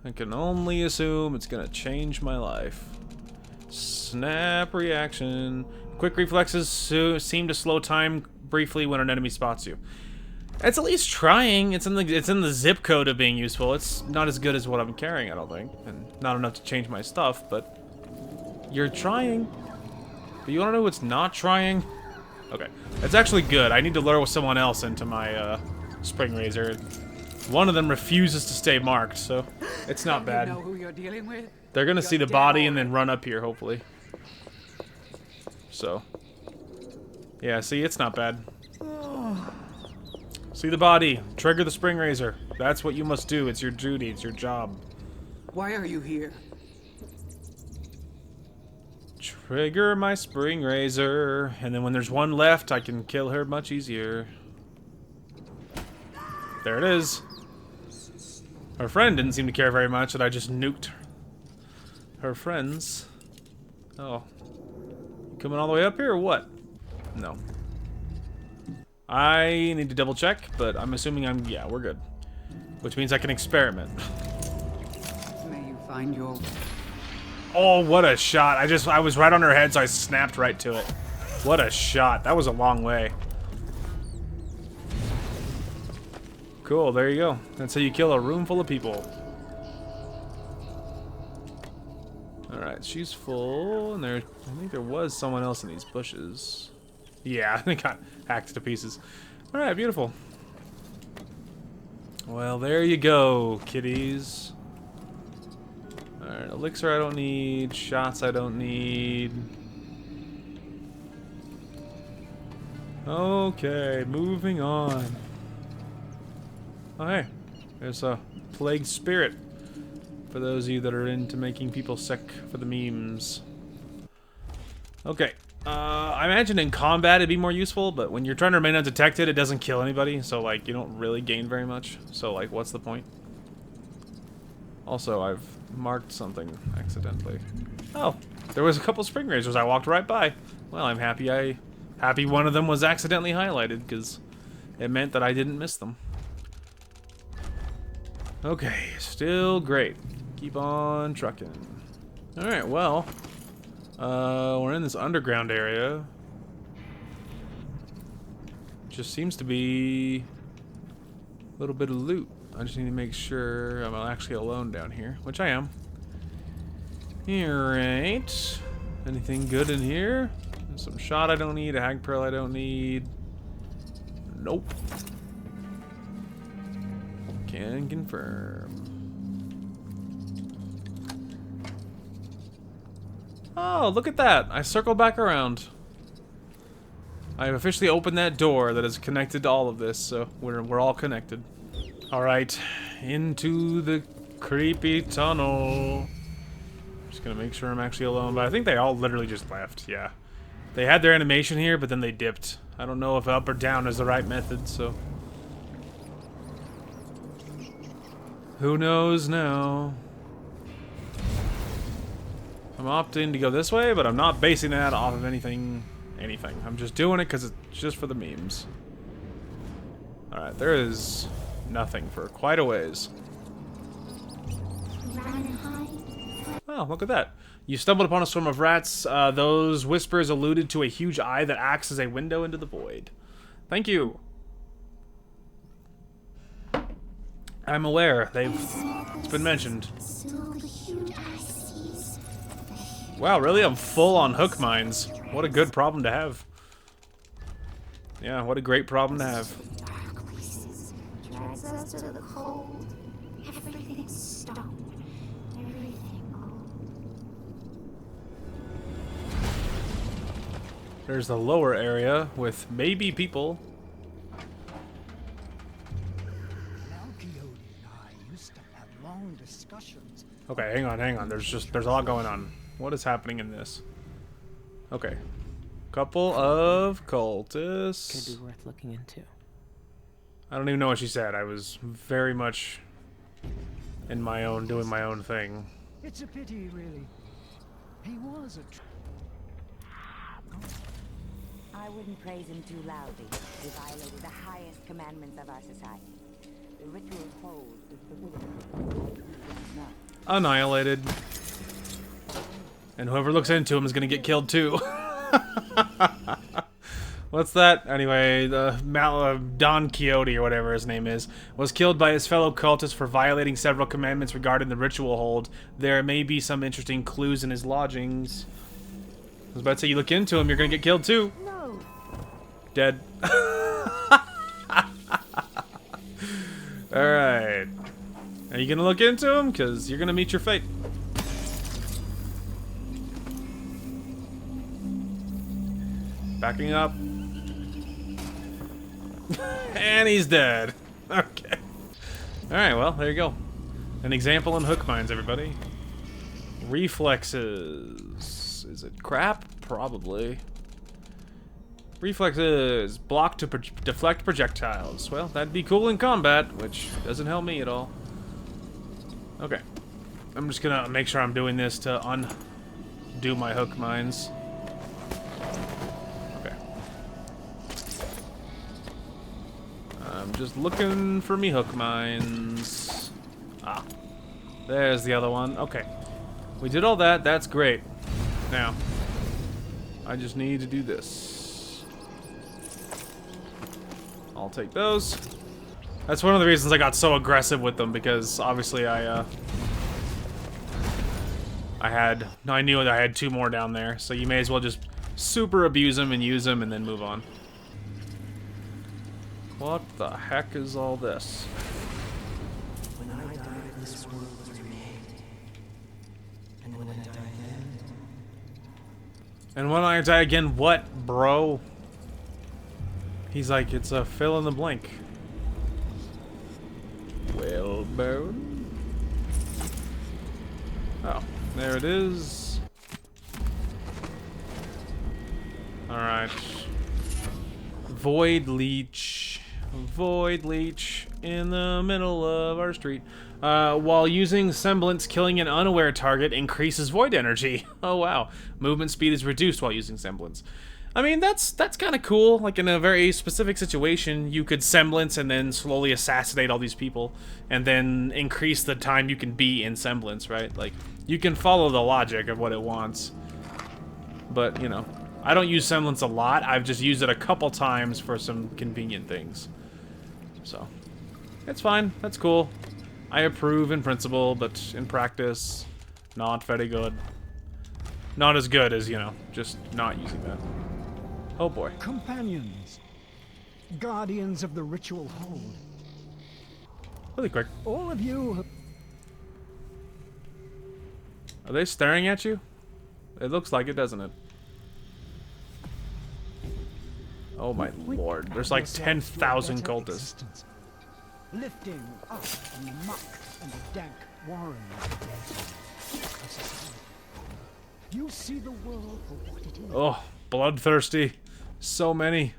S1: I can only assume it's gonna change my life. Snap reaction. Quick reflexes seem to slow time briefly when an enemy spots you. It's at least trying. It's in the zip code of being useful. It's not as good as what I'm carrying, I don't think, and not enough to change my stuff. But you're trying. But you wanna know what's not trying? Okay, it's actually good. I need to lure someone else into my Spring Razor. One of them refuses to stay marked, so it's not bad.
S8: You know who you're dealing with?
S1: They're gonna see the body and then run up here, hopefully. So. Yeah, see, it's not bad. See the body. Trigger the spring razor. That's what you must do. It's your duty. It's your job.
S8: Why are you here?
S1: Trigger my spring razor. And then when there's one left, I can kill her much easier. There it is. Her friend didn't seem to care very much that I just nuked her friends. Oh. Coming all the way up here or what? No. I need to double check, but I'm assuming yeah, we're good. Which means I can experiment.
S8: May you find your...
S1: Oh, what a shot. I was right on her head, so I snapped right to it. What a shot. That was a long way. Cool, there you go. That's how you kill a room full of people. Alright, she's full, and I think there was someone else in these bushes. Yeah, they got hacked to pieces. Alright, beautiful. Well, there you go, kiddies. Alright, elixir I don't need, shots I don't need. Okay, moving on. Oh, hey, there's a plague spirit. For those of you that are into making people sick for the memes. Okay, I imagine in combat it'd be more useful, but when you're trying to remain undetected, it doesn't kill anybody, so like you don't really gain very much. So like, what's the point? Also, I've marked something accidentally. Oh, there was a couple spring razors I walked right by. Well, I'm happy happy one of them was accidentally highlighted, because it meant that I didn't miss them. Okay, still great. Keep on trucking. Alright, well, we're in this underground area. Just seems to be a little bit of loot. I just need to make sure I'm actually alone down here, which I am. Alright. Anything good in here? Some shot I don't need, a hag pearl I don't need. Nope. Can confirm. Oh, look at that. I circled back around. I have officially opened that door that is connected to all of this, so we're all connected. Alright, into the creepy tunnel. Just gonna make sure I'm actually alone, but I think they all literally just left, yeah. They had their animation here, but then they dipped. I don't know if up or down is the right method, so... Who knows now? I'm opting to go this way, but I'm not basing that off of anything. I'm just doing it because it's just for the memes. Alright, there is nothing for quite a ways. Oh, look at that. You stumbled upon a swarm of rats. Those whispers alluded to a huge eye that acts as a window into the void. Thank you. I'm aware. It's been mentioned. Wow, really? I'm full on hook mines. What a good problem to have. Yeah, what a great problem to have. There's the lower area with maybe people. Okay, hang on. There's a lot going on. What is happening in this? Okay. Couple of cultists.
S2: Could be worth looking into.
S1: I don't even know what she said. I was very much in my own, doing my own thing.
S7: It's a pity, really. He was a...
S5: I wouldn't praise him too loudly. He violated the highest commandments of our society. The ritual holds the
S1: Annihilated. And whoever looks into him is gonna get killed too. What's that? Anyway, the Don Quixote, or whatever his name is, was killed by his fellow cultists for violating several commandments regarding the ritual hold. There may be some interesting clues in his lodgings. I was about to say, you look into him, you're gonna get killed too.
S5: No.
S1: Dead. Alright. Are you gonna look into him? Because you're gonna meet your fate. Backing up. And he's dead. Okay. Alright, well, there you go. An example in hook mines, everybody. Reflexes. Is it crap? Probably. Reflexes. Block to deflect projectiles. Well, that'd be cool in combat, which doesn't help me at all. Okay. I'm just gonna make sure I'm doing this to undo my hook mines. Okay. I'm just looking for me hook mines. Ah. There's the other one. Okay. We did all that. That's great. Now, I just need to do this. I'll take those. That's one of the reasons I got so aggressive with them, because obviously I knew that I had 2 more down there, so you may as well just super abuse them and use them and then move on. What the heck is all this?
S4: When I die, this world was remade. And when I die again...
S1: And when I die again, what, bro? He's like, it's a fill in the blank. Whalebone? Oh, there it is. Alright. Void Leech. Void Leech in the middle of our street. While using Semblance, killing an unaware target increases void energy. Oh wow. Movement speed is reduced while using Semblance. I mean, that's kind of cool. Like, in a very specific situation, you could Semblance and then slowly assassinate all these people, and then increase the time you can be in Semblance, right? Like, you can follow the logic of what it wants. But, you know, I don't use Semblance a lot. I've just used it a couple times for some convenient things. So, it's fine. That's cool. I approve in principle, but in practice, not very good. Not as good as, you know, just not using that. Oh boy.
S7: Companions, guardians of the ritual hold.
S1: Really quick.
S7: All of you have...
S1: Are they staring at you? It looks like it, doesn't it? Oh my lord. There's like 10,000 cultists.
S7: Lifting up from the muck and the dank warren. You see the world for what it is.
S1: Oh, bloodthirsty. So many.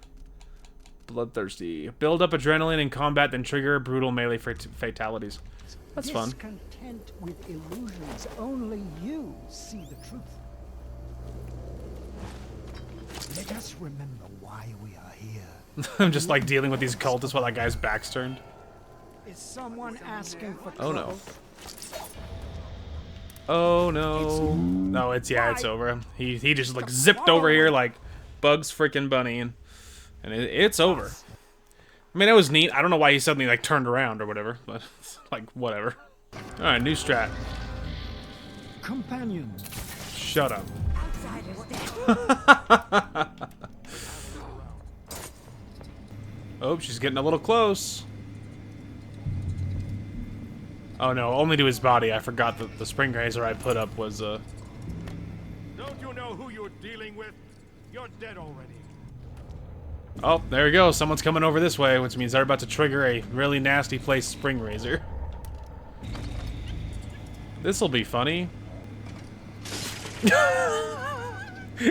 S1: Bloodthirsty. Build up adrenaline in combat, then trigger brutal melee fatalities. That's fun.
S7: Discontent with illusions. Only you see the truth. Let us remember why we are here.
S1: I'm just like dealing with these cultists while that guy's back's turned.
S7: Is someone asking for
S1: Oh no.
S7: trouble?
S1: Oh no. No, it's over. He just like zipped over here like Bugs freaking Bunny, and it's over. I mean, it was neat. I don't know why he suddenly like turned around or whatever, but like whatever. All right, new strat.
S7: Companions.
S1: Shut up. Oh, she's getting a little close. Oh no, only to his body. I forgot that the spring razor I put up was
S6: Don't you know who you're dealing with? You're dead already.
S1: Oh, there we go. Someone's coming over this way, which means they're about to trigger a really nasty place spring razor. This'll be funny.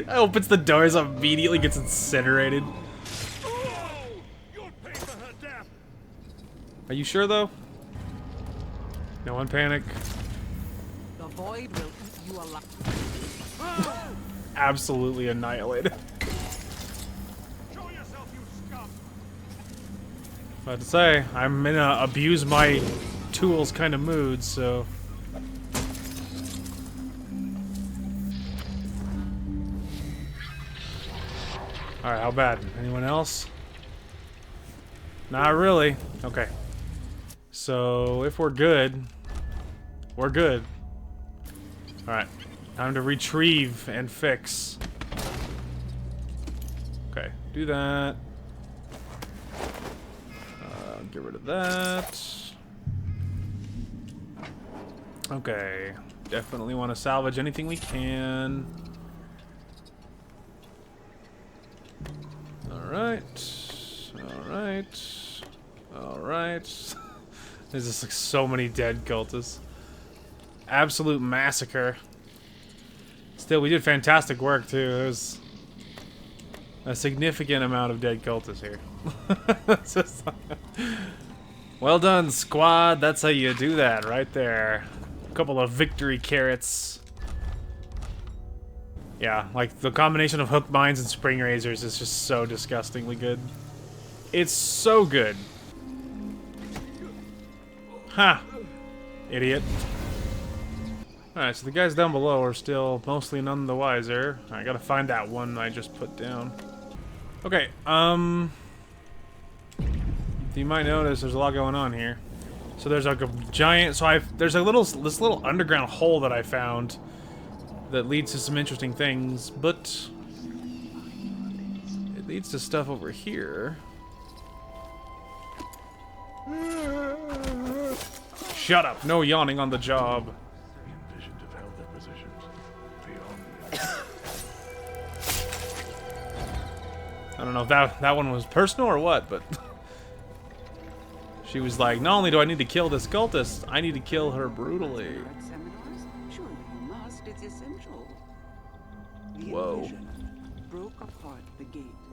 S1: Opens the doors, immediately gets incinerated.
S6: You'll pay for her death.
S1: Are you sure though? No one panic.
S2: The void will eat you alive.
S1: Absolutely annihilated.
S6: Show yourself, you scum.
S1: About to say, I'm in a abuse my tools kind of mood, so. Alright, how bad? Anyone else? Not really. Okay. So, if we're good, we're good. Alright. Time to retrieve and fix. Okay, do that. Get rid of that. Okay. Definitely want to salvage anything we can. There's just like so many dead cultists. Absolute massacre. Still, we did fantastic work too. There's a significant amount of dead cultists here. It's just well done, squad. That's how you do that right there. A couple of victory carrots. Yeah, like the combination of hook mines and spring razors is just so disgustingly good. It's so good. Ha! Idiot. Alright, so the guys down below are still mostly none the wiser. I gotta find that one I just put down. Okay, you might notice there's a lot going on here. So there's like a giant, there's a this little underground hole that I found that leads to some interesting things, but it leads to stuff over here. Shut up! No yawning on the job. I don't know if that one was personal or what, but she was like, not only do I need to kill this cultist, I need to kill her brutally. Whoa.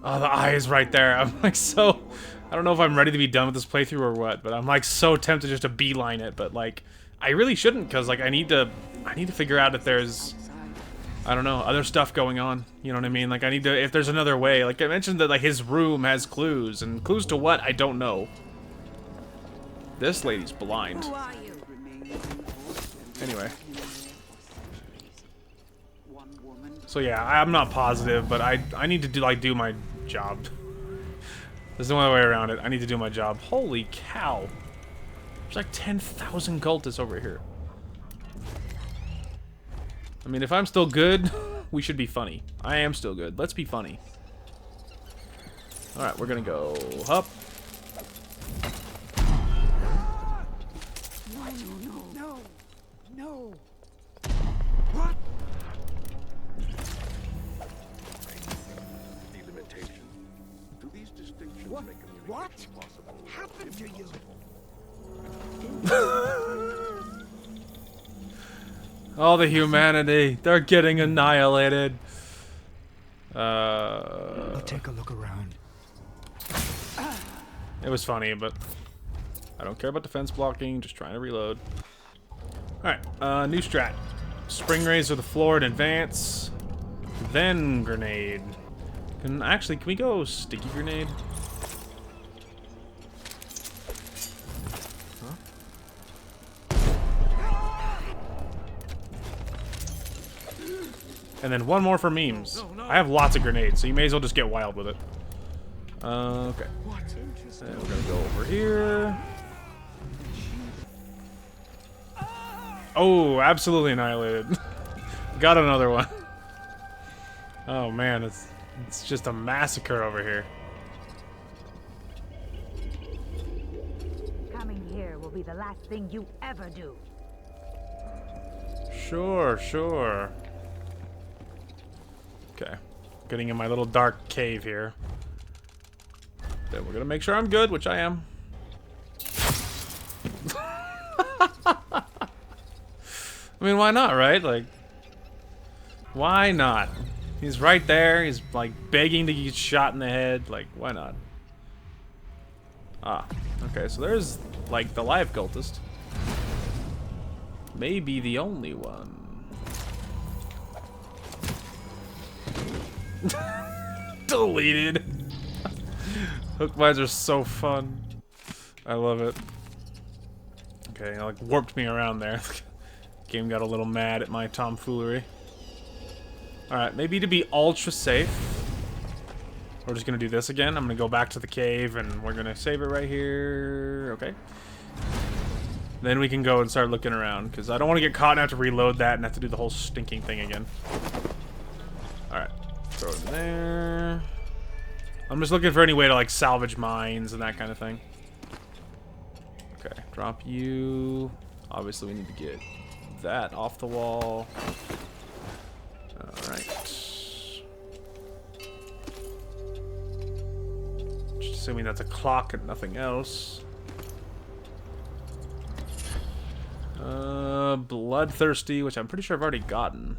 S1: Oh, the eye is right there. I'm like so... I don't know if I'm ready to be done with this playthrough or what, but I'm like so tempted just to beeline it, but like, I really shouldn't, because like I need to figure out if there's, I don't know, other stuff going on. You know what I mean? Like I need to, if there's another way. Like I mentioned that like his room has clues, and clues to what, I don't know. This lady's blind. Anyway. So yeah, I'm not positive, but I need to do my job. There's no other way around it. I need to do my job. Holy cow. There's like 10,000 cultists over here. I mean, if I'm still good, we should be funny. I am still good. Let's be funny. Alright, we're gonna go up.
S7: No. What? What happened to you?
S1: All the humanity, they're getting annihilated.
S7: Take a look around.
S1: It was funny, but I don't care about defense blocking, just trying to reload. Alright, new strat. Spring razor the floor in advance. Then grenade. Can we go sticky grenade? And then one more for memes. I have lots of grenades, so you may as well just get wild with it. Okay. And we're gonna go over here. Oh, absolutely annihilated. Got another one. Oh man, it's just a massacre over here.
S5: Coming here will be the last thing you ever do.
S1: Sure. Okay. Getting in my little dark cave here. Then we're gonna make sure I'm good, which I am. I mean, why not, right? Like, why not? He's right there. He's, like, begging to get shot in the head. Like, why not? Ah, okay, so there's, like, the live cultist. Maybe the only one. Deleted. Hook mines are so fun. I love it. Okay, it like warped me around there. Game got a little mad at my tomfoolery. Alright, maybe to be ultra safe, we're just gonna do this again. I'm gonna go back to the cave and we're gonna save it right here. Okay. Then we can go and start looking around, because I don't want to get caught and have to reload that and have to do the whole stinking thing again. Alright. Throw it in there. I'm just looking for any way to like salvage mines and that kind of thing. Okay, drop you. Obviously we need to get that off the wall. Alright. Just assuming that's a clock and nothing else. Bloodthirsty, which I'm pretty sure I've already gotten.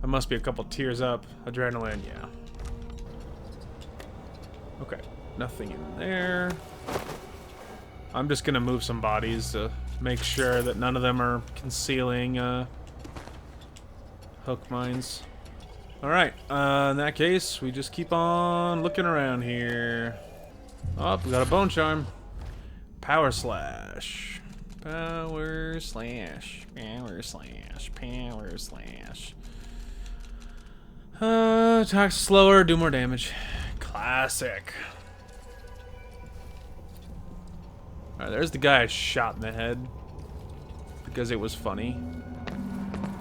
S1: I must be a couple tiers up. Adrenaline, yeah. Okay, nothing in there. I'm just gonna move some bodies to make sure that none of them are concealing hook mines. Alright, in that case, we just keep on looking around here. Oh, we got a bone charm. Power slash. Power slash. Power slash. Power slash. Attack slower, do more damage. Classic. Alright, there's the guy I shot in the head. Because it was funny.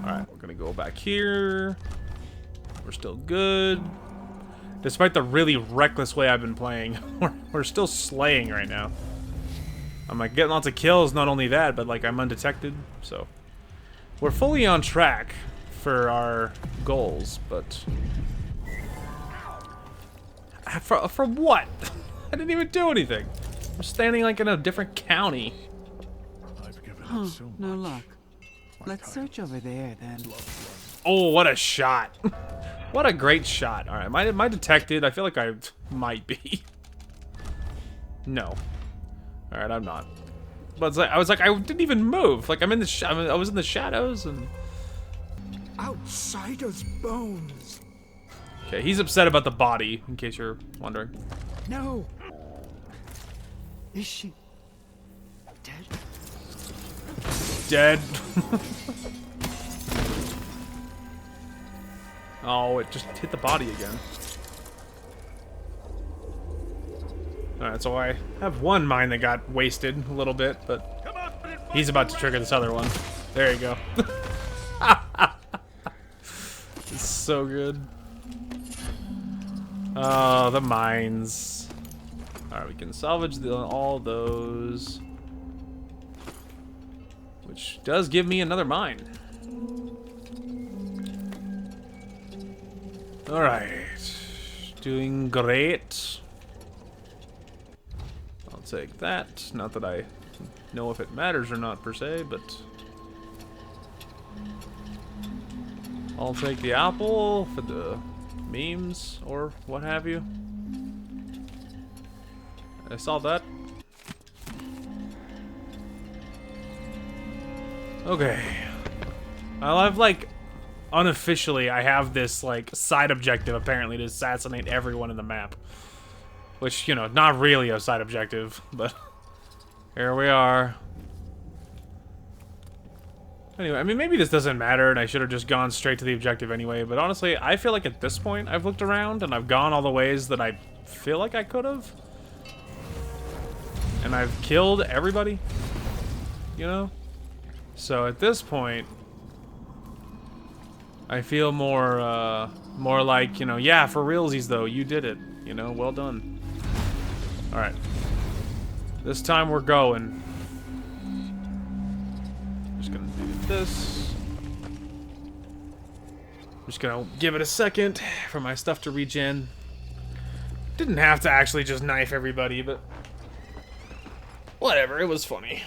S1: Alright, we're gonna go back here. We're still good. Despite the really reckless way I've been playing, we're still slaying right now. I'm like getting lots of kills, not only that, but like I'm undetected, so. We're fully on track for our goals, but... For what? I didn't even do anything. I'm standing like in a different county.
S6: I've given up so much.
S8: No luck. Let's search over there then.
S1: Oh, what a shot. What a great shot. All right, am I detected? I feel like I might be. No. All right, I'm not. But I was like, I didn't even move. Like I'm in the I was in the shadows and.
S7: Outsider's bones.
S1: Okay, he's upset about the body, in case you're wondering.
S7: No. Is she dead?
S1: Dead. Oh, it just hit the body again. Alright, so I have one mine that got wasted a little bit, but he's about to trigger this other one. There you go. It's so good. Oh, the mines. Alright, we can salvage all those. Which does give me another mine. Alright. Doing great. I'll take that. Not that I know if it matters or not per se, but... I'll take the apple for the memes or what have you. I saw that. Okay. I've like unofficially I have this like side objective apparently to assassinate everyone in the map. Which, you know, not really a side objective, but here we are. Anyway, I mean maybe this doesn't matter and I should have just gone straight to the objective anyway, but honestly, I feel like at this point I've looked around and I've gone all the ways that I feel like I could have. And I've killed everybody. You know? So at this point, I feel more like, you know, yeah, for realsies though, you did it. You know, well done. Alright. This time we're going. Just gonna do this. Just gonna give it a second for my stuff to regen. Didn't have to actually just knife everybody, but whatever, it was funny.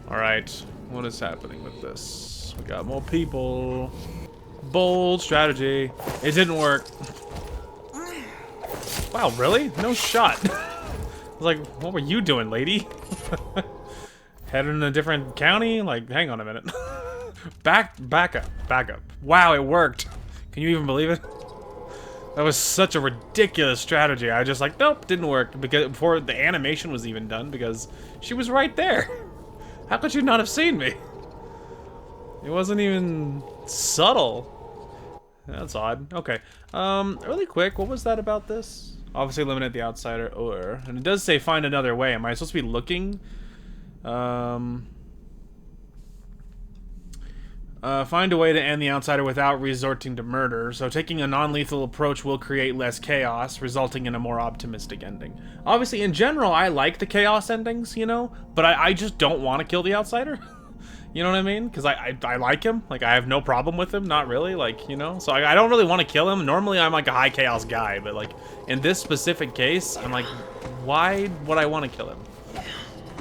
S1: Alright, what is happening with this? We got more people. Bold strategy. It didn't work. Wow, really? No shot. I was like, what were you doing, lady? Headed in a different county? Like, hang on a minute. Back up. Wow, it worked. Can you even believe it? That was such a ridiculous strategy. I just like, nope, didn't work because before the animation was even done because she was right there. How could you not have seen me? It wasn't even subtle. That's odd. Okay. Really quick, what was that about this? Obviously eliminate the outsider or and it does say find another way. Am I supposed to be looking? Find a way to end the outsider without resorting to murder. So taking a non-lethal approach will create less chaos, resulting in a more optimistic ending. Obviously, in general, I like the chaos endings, you know? But I just don't want to kill the outsider. You know what I mean? Because I like him. Like, I have no problem with him. Not really. Like, you know? So I don't really want to kill him. Normally, I'm like a high chaos guy. But, like, in this specific case, I'm like why would I want to kill him?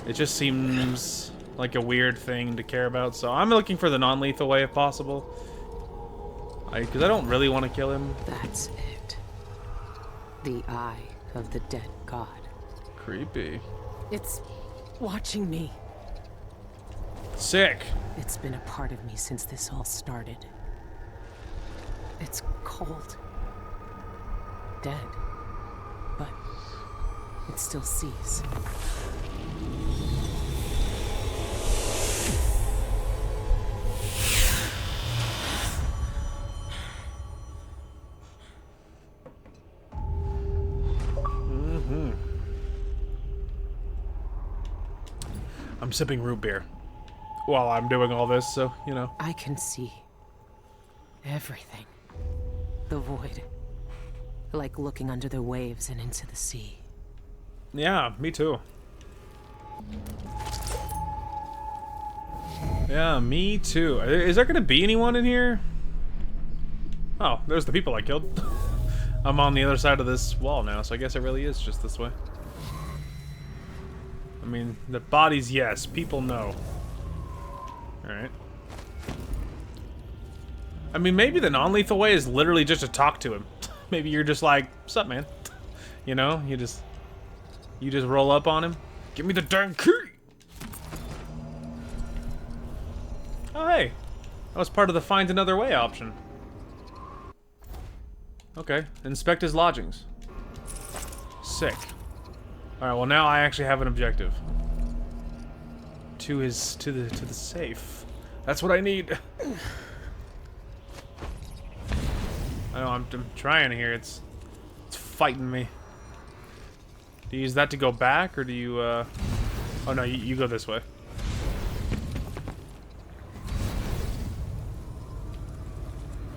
S1: It just seems like a weird thing to care about, so I'm looking for the non-lethal way if possible. Because I don't really want to kill him.
S2: That's it. The eye of the dead god.
S1: Creepy.
S2: It's watching me.
S1: Sick.
S2: It's been a part of me since this all started. It's cold. Dead. But it still sees.
S1: I'm sipping root beer while I'm doing all this, so, you know.
S2: I can see everything. The void. Like looking under the waves and into the sea.
S1: Yeah, me too. Yeah, me too. Is there gonna be anyone in here? Oh, there's the people I killed. I'm on the other side of this wall now, so I guess it really is just this way. I mean, the bodies, yes. People, no. Alright. I mean, maybe the non-lethal way is literally just to talk to him. Maybe you're just like, "What's up, man?" You know? You just roll up on him. Give me the damn key! Oh, hey. That was part of the find another way option. Okay. Inspect his lodgings. Sick. Alright, well now I actually have an objective. To the safe. That's what I need. I know I'm trying here. It's fighting me. Do you use that to go back, or do you oh no, you go this way.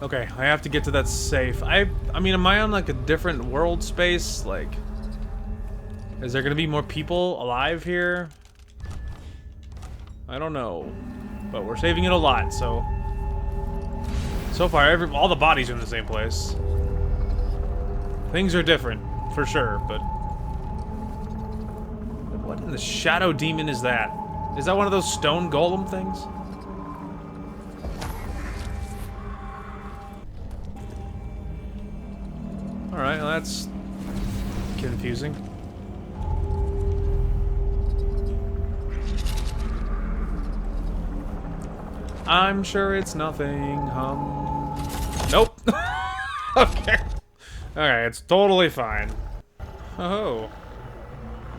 S1: Okay, I have to get to that safe. I mean, am I on like a different world space? Like, is there gonna be more people alive here? I don't know, but we're saving it a lot, so far all the bodies are in the same place. Things are different, for sure, but what in the shadow demon is that? Is that one of those stone golem things? Alright, well that's confusing. I'm sure it's nothing, Nope. Okay. Alright, it's totally fine. Oh.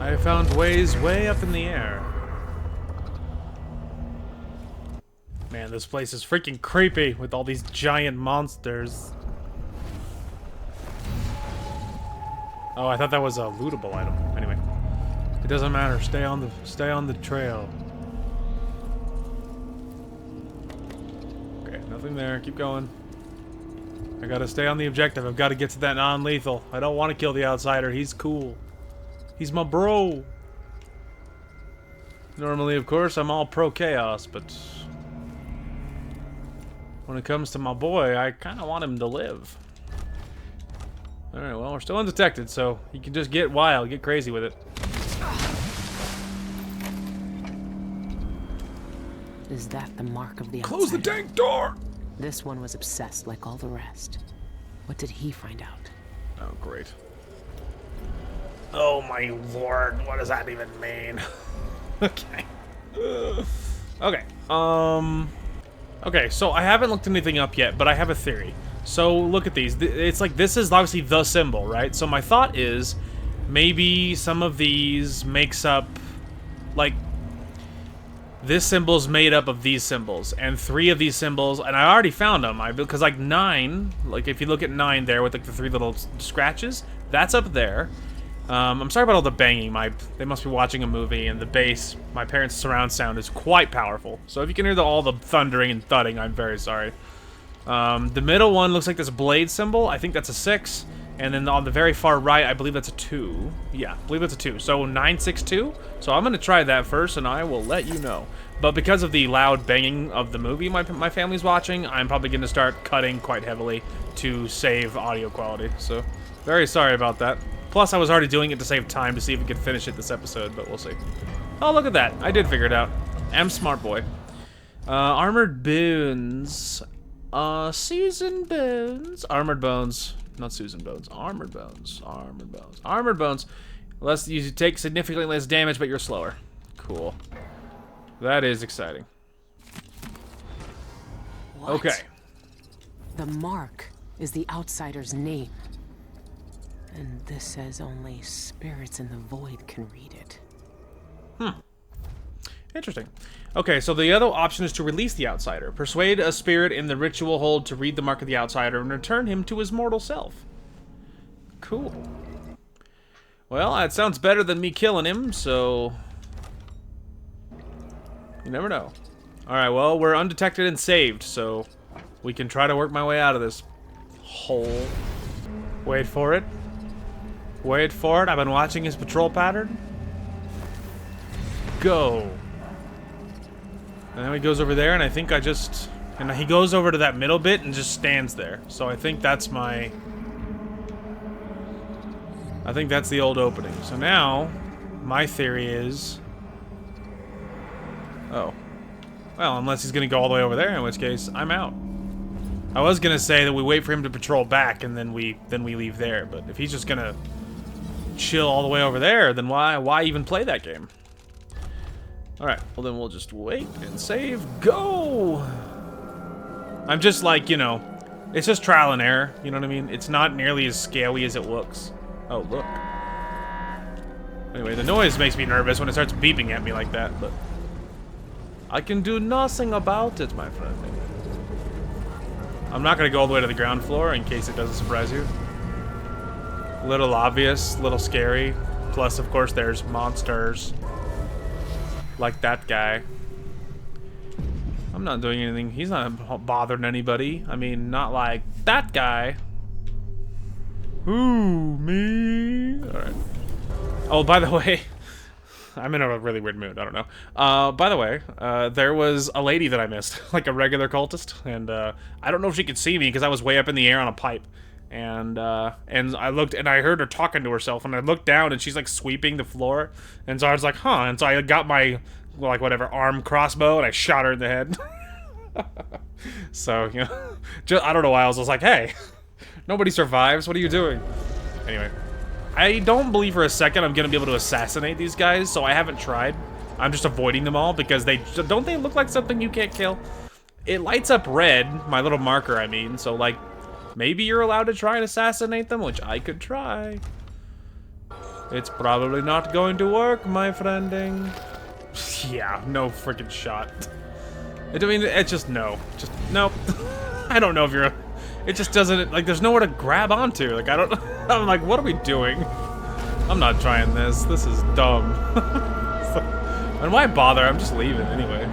S1: I found ways way up in the air. Man, this place is freaking creepy with all these giant monsters. Oh, I thought that was a lootable item. Anyway. It doesn't matter. Stay on the trail. Okay, nothing there. Keep going. I gotta stay on the objective. I've gotta get to that non-lethal. I don't want to kill the outsider. He's cool. He's my bro. Normally, of course, I'm all pro-chaos, but when it comes to my boy, I kind of want him to live. Alright, well, we're still undetected, so you can just get wild, get crazy with it.
S2: Is that the mark of the outsider?
S1: Close the dang door!
S2: This one was obsessed like all the rest. What did he find out?
S1: Oh, great. Oh my lord, what does that even mean? Okay. Okay, okay, so I haven't looked anything up yet, but I have a theory. So, look at these. It's like, this is obviously the symbol, right? So my thought is, maybe some of these makes up, like, this symbol's made up of these symbols, and 3 of these symbols, and I already found them, because like 9, like if you look at 9 there with like the 3 little scratches, that's up there. I'm sorry about all the banging, they must be watching a movie, and the bass, my parents' surround sound is quite powerful. So if you can hear all the thundering and thudding, I'm very sorry. The middle one looks like this blade symbol, I think that's a 6, and then on the very far right, I believe that's a 2. Yeah, I believe that's a 2. So 962. So I'm gonna try that first, and I will let you know. But because of the loud banging of the movie my family's watching, I'm probably gonna start cutting quite heavily to save audio quality. So very sorry about that. Plus, I was already doing it to save time to see if we could finish it this episode, but we'll see. Oh, look at that. I did figure it out. I'm smart boy. Armored bones. Susan bones. Armored bones. Not Susan bones. Armored bones. Armored bones. Armored bones. You take significantly less damage, but you're slower. Cool. That is exciting.
S2: What?
S1: Okay.
S2: The mark is the Outsider's name. And this says only spirits in the void can read it.
S1: Interesting. Okay, so the other option is to release the Outsider. Persuade a spirit in the ritual hold to read the mark of the Outsider and return him to his mortal self. Cool. Well, that sounds better than me killing him, so... You never know. Alright, well, we're undetected and saved, so... we can try to work my way out of this hole. Wait for it. Wait for it. I've been watching his patrol pattern. Go. And then he goes over there, and I think I just... and he goes over to that middle bit and just stands there. So I think that's my... I think that's the old opening. So now, my theory is... oh. Well, unless he's going to go all the way over there, in which case, I'm out. I was going to say that we wait for him to patrol back, and then we leave there. But if he's just going to chill all the way over there, then why even play that game? Alright, well then we'll just wait and save. Go! I'm just like, you know, it's just trial and error, you know what I mean? It's not nearly as scary as it looks. Oh, look. Anyway, the noise makes me nervous when it starts beeping at me like that, but... I can do nothing about it, my friend. I'm not gonna go all the way to the ground floor in case it doesn't surprise you. Little obvious, little scary. Plus, of course, there's monsters. Like that guy. I'm not doing anything. He's not bothering anybody. I mean, not like that guy. Ooh, me. Alright. Oh, by the way, I'm in a really weird mood. I don't know. By the way, there was a lady that I missed. Like a regular cultist. And I don't know if she could see me because I was way up in the air on a pipe. And I looked and I heard her talking to herself, and I looked down and she's like sweeping the floor, and so I was like, huh, and so I got my like whatever arm crossbow and I shot her in the head. So, you know, I don't know why I was just like, hey, nobody survives, what are you doing? Anyway, I don't believe for a second I'm gonna be able to assassinate these guys, so I haven't tried. I'm just avoiding them all because they look like something you can't kill? It lights up red, my little marker I mean, so like maybe you're allowed to try and assassinate them, which I could try. It's probably not going to work, my friending. Yeah, no freaking shot. I mean, it's just no. Just, nope. I don't know if you're... It just doesn't... Like, there's nowhere to grab onto. Like, I don't... I'm like, what are we doing? I'm not trying this. This is dumb. And why bother? I'm just leaving anyway.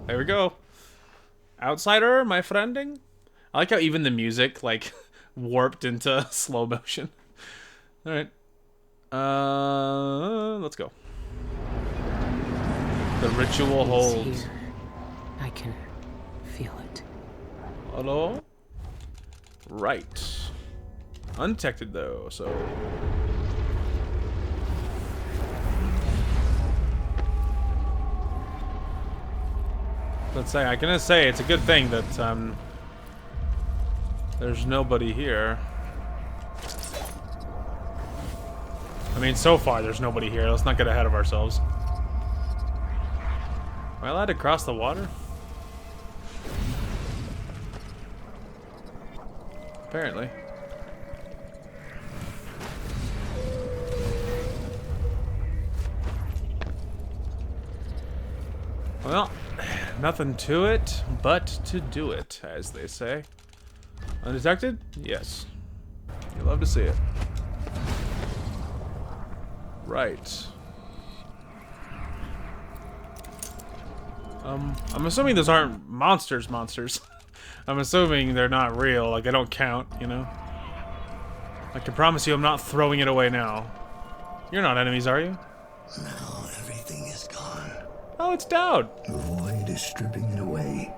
S1: There we go. Outsider, my friending. I like how even the music, like, warped into slow motion. Alright. Let's go. The ritual holds.
S2: I can feel it.
S1: Hello? Right. Undetected, though, so... Let's say, I can say it's a good thing that, there's nobody here. I mean, so far there's nobody here. Let's not get ahead of ourselves. Am I allowed to cross the water? Apparently. Well, nothing to it but to do it, as they say. Undetected? Yes. You love to see it. Right. I'm assuming those aren't monsters. I'm assuming they're not real, like they don't count, you know? I can promise you I'm not throwing it away now. You're not enemies, are you?
S4: Now everything is gone.
S1: Oh, it's down.
S4: The void is stripping it away.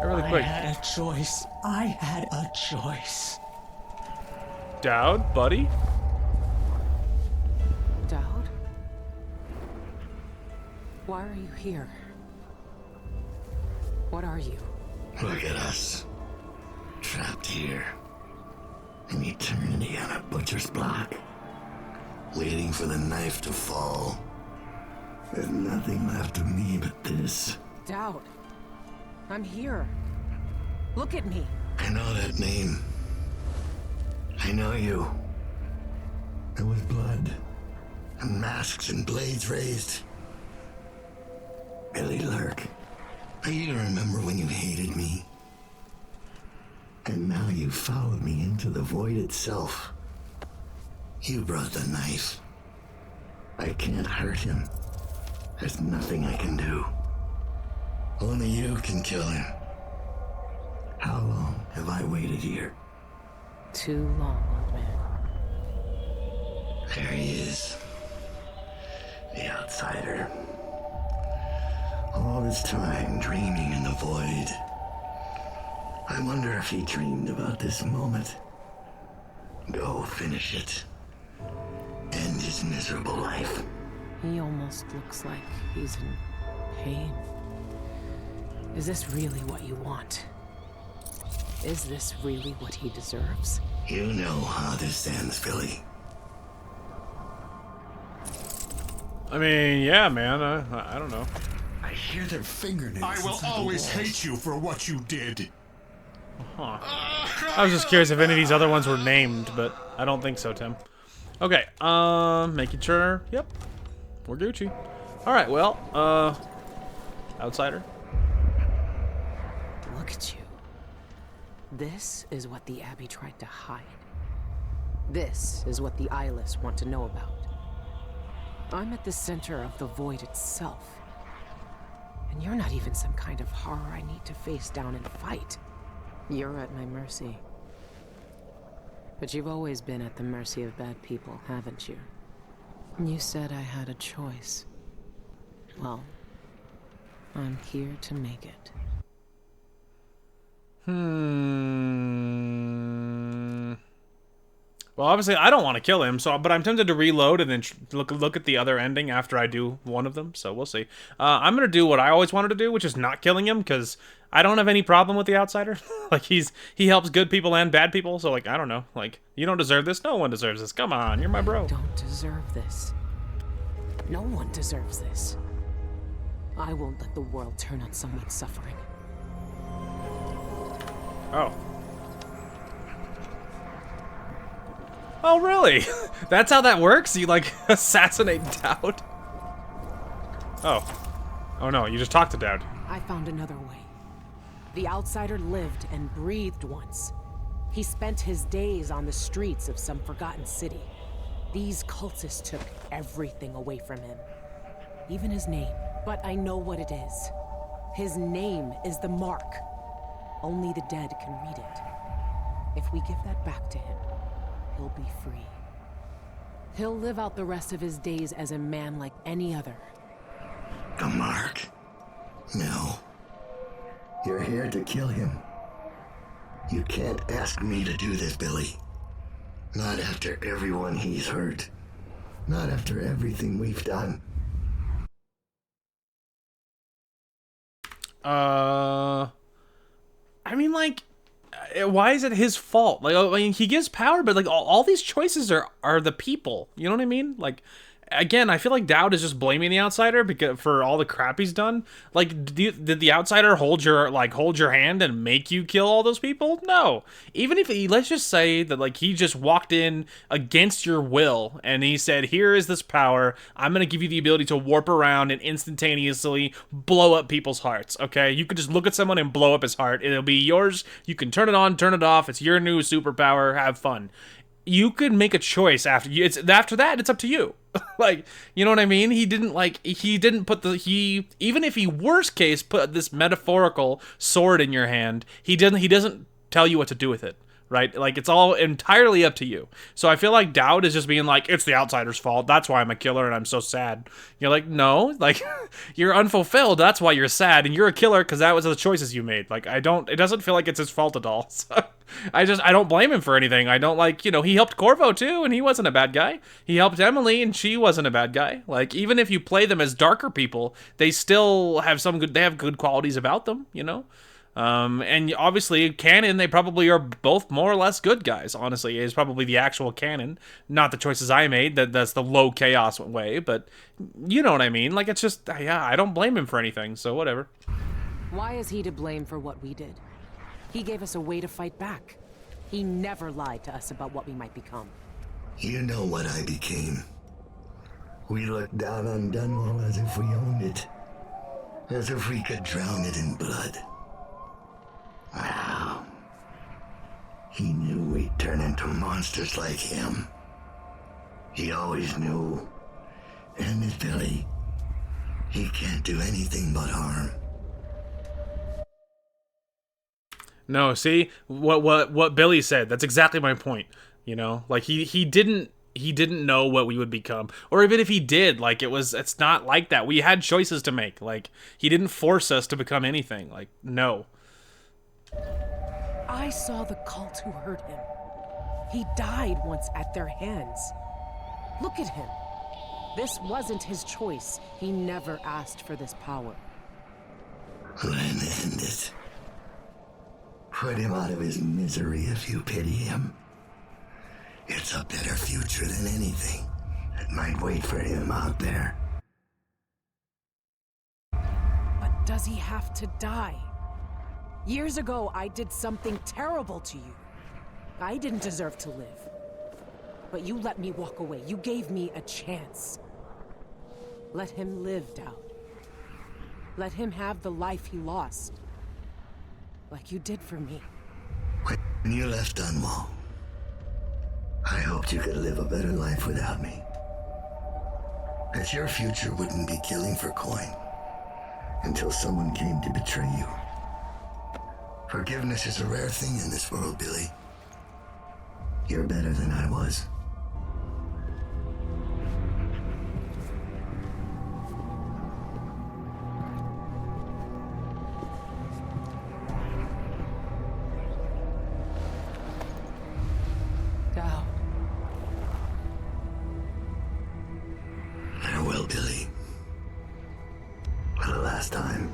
S1: I really Wait.
S4: had a choice. I had a choice.
S1: Dowd, buddy?
S2: Dowd? Why are you here? What are you?
S10: Look at us. Trapped here. An eternity on a butcher's block. Waiting for the knife to fall. There's nothing left of me but this.
S2: Dowd. I'm here. Look at me.
S10: I know that name. I know you. There was blood. And masks and blades raised. Billy Lurk. I even remember when you hated me. And now you followed me into the void itself. You brought the knife. I can't hurt him. There's nothing I can do. Only you can kill him. How long have I waited here?
S2: Too long, old man.
S10: There he is. The outsider. All this time dreaming in the void. I wonder if he dreamed about this moment. Go finish it. End his miserable life.
S2: He almost looks like he's in pain. Is this really what you want? Is this really what he deserves?
S10: You know how this ends, Billy.
S1: I mean, yeah, man. I don't know.
S10: I hear their fingernails.
S6: I will always hate you for what you did.
S1: Huh. I was just curious if any of these other ones were named, but I don't think so, Tim. Okay, making sure. Yep, we're Gucci. All right, well, outsider.
S2: Look at you. This is what the Abbey tried to hide. This is what the eyeless want to know about. I'm at the center of the void itself. And you're not even some kind of horror I need to face down and fight. You're at my mercy. But you've always been at the mercy of bad people, haven't you? You said I had a choice. Well, I'm here to make it.
S1: Well, obviously, I don't want to kill him, but I'm tempted to reload and then look at the other ending after I do one of them, so we'll see. I'm going to do what I always wanted to do, which is not killing him, because I don't have any problem with the outsider. Like, he helps good people and bad people, so, like, I don't know. Like, you don't deserve this? No one deserves this. Come on, you're my bro.
S2: You don't deserve this. No one deserves this. I won't let the world turn on someone suffering.
S1: Oh. Oh, really? That's how that works? You, like, assassinate Dowd? Oh. Oh, no, you just talked to Dowd.
S2: I found another way. The outsider lived and breathed once. He spent his days on the streets of some forgotten city. These cultists took everything away from him. Even his name. But I know what it is. His name is the Mark. Only the dead can read it. If we give that back to him, he'll be free. He'll live out the rest of his days as a man like any other.
S10: The Mark? No. You're here to kill him. You can't ask me to do this, Billy. Not after everyone he's hurt. Not after everything we've done.
S1: I mean, like, why is it his fault? Like, I mean, he gives power, but, like, all these choices are the people. You know what I mean? Like, again, I feel like Dowd is just blaming the outsider for all the crap he's done. Like, did the outsider hold your hand and make you kill all those people? No. Even if let's just say that, like, he just walked in against your will and he said, "Here is this power. I'm gonna give you the ability to warp around and instantaneously blow up people's hearts." Okay, you could just look at someone and blow up his heart. It'll be yours. You can turn it on, turn it off. It's your new superpower. Have fun. You could make a choice after that. It's up to you. Like, you know what I mean? He didn't even if he worst case put this metaphorical sword in your hand, he doesn't tell you what to do with it, right? Like, it's all entirely up to you. So I feel like Dowd is just being like, it's the Outsider's fault. That's why I'm a killer and I'm so sad. You're like, no, like, you're unfulfilled. That's why you're sad. And you're a killer because that was the choices you made. Like, it doesn't feel like it's his fault at all. So I don't blame him for anything. I don't like, he helped Corvo too, and he wasn't a bad guy. He helped Emily, and she wasn't a bad guy. Like, even if you play them as darker people, they still have they have good qualities about them, and obviously, canon, they probably are both more or less good guys, honestly, is probably the actual canon. Not the choices I made, that's the low chaos way, but you know what I mean? Like, it's just, yeah, I don't blame him for anything, so whatever.
S2: Why is he to blame for what we did? He gave us a way to fight back. He never lied to us about what we might become.
S10: You know what I became. We looked down on Dunwall as if we owned it. As if we could drown it in blood. Wow. He knew we'd turn into monsters like him. He always knew. And his Billy, he can't do anything but harm.
S1: No, see what Billy said. That's exactly my point. Like he didn't know what we would become, or even if he did, like it's not like that. We had choices to make. Like, he didn't force us to become anything. Like, no.
S2: I saw the cult who hurt him. He died once at their hands. Look at him. This wasn't his choice. He never asked for this power.
S10: Then end it. Put him out of his misery if you pity him. It's a better future than anything that might wait for him out there.
S2: But does he have to die? Years ago, I did something terrible to you. I didn't deserve to live. But you let me walk away. You gave me a chance. Let him live, Dowd. Let him have the life he lost. Like you did for me.
S10: When you left Dunwall, I hoped you could live a better life without me. That your future wouldn't be killing for coin until someone came to betray you. Forgiveness is a rare thing in this world, Billy. You're better than I was.
S2: Dowd.
S10: Farewell, Billy. For the last time.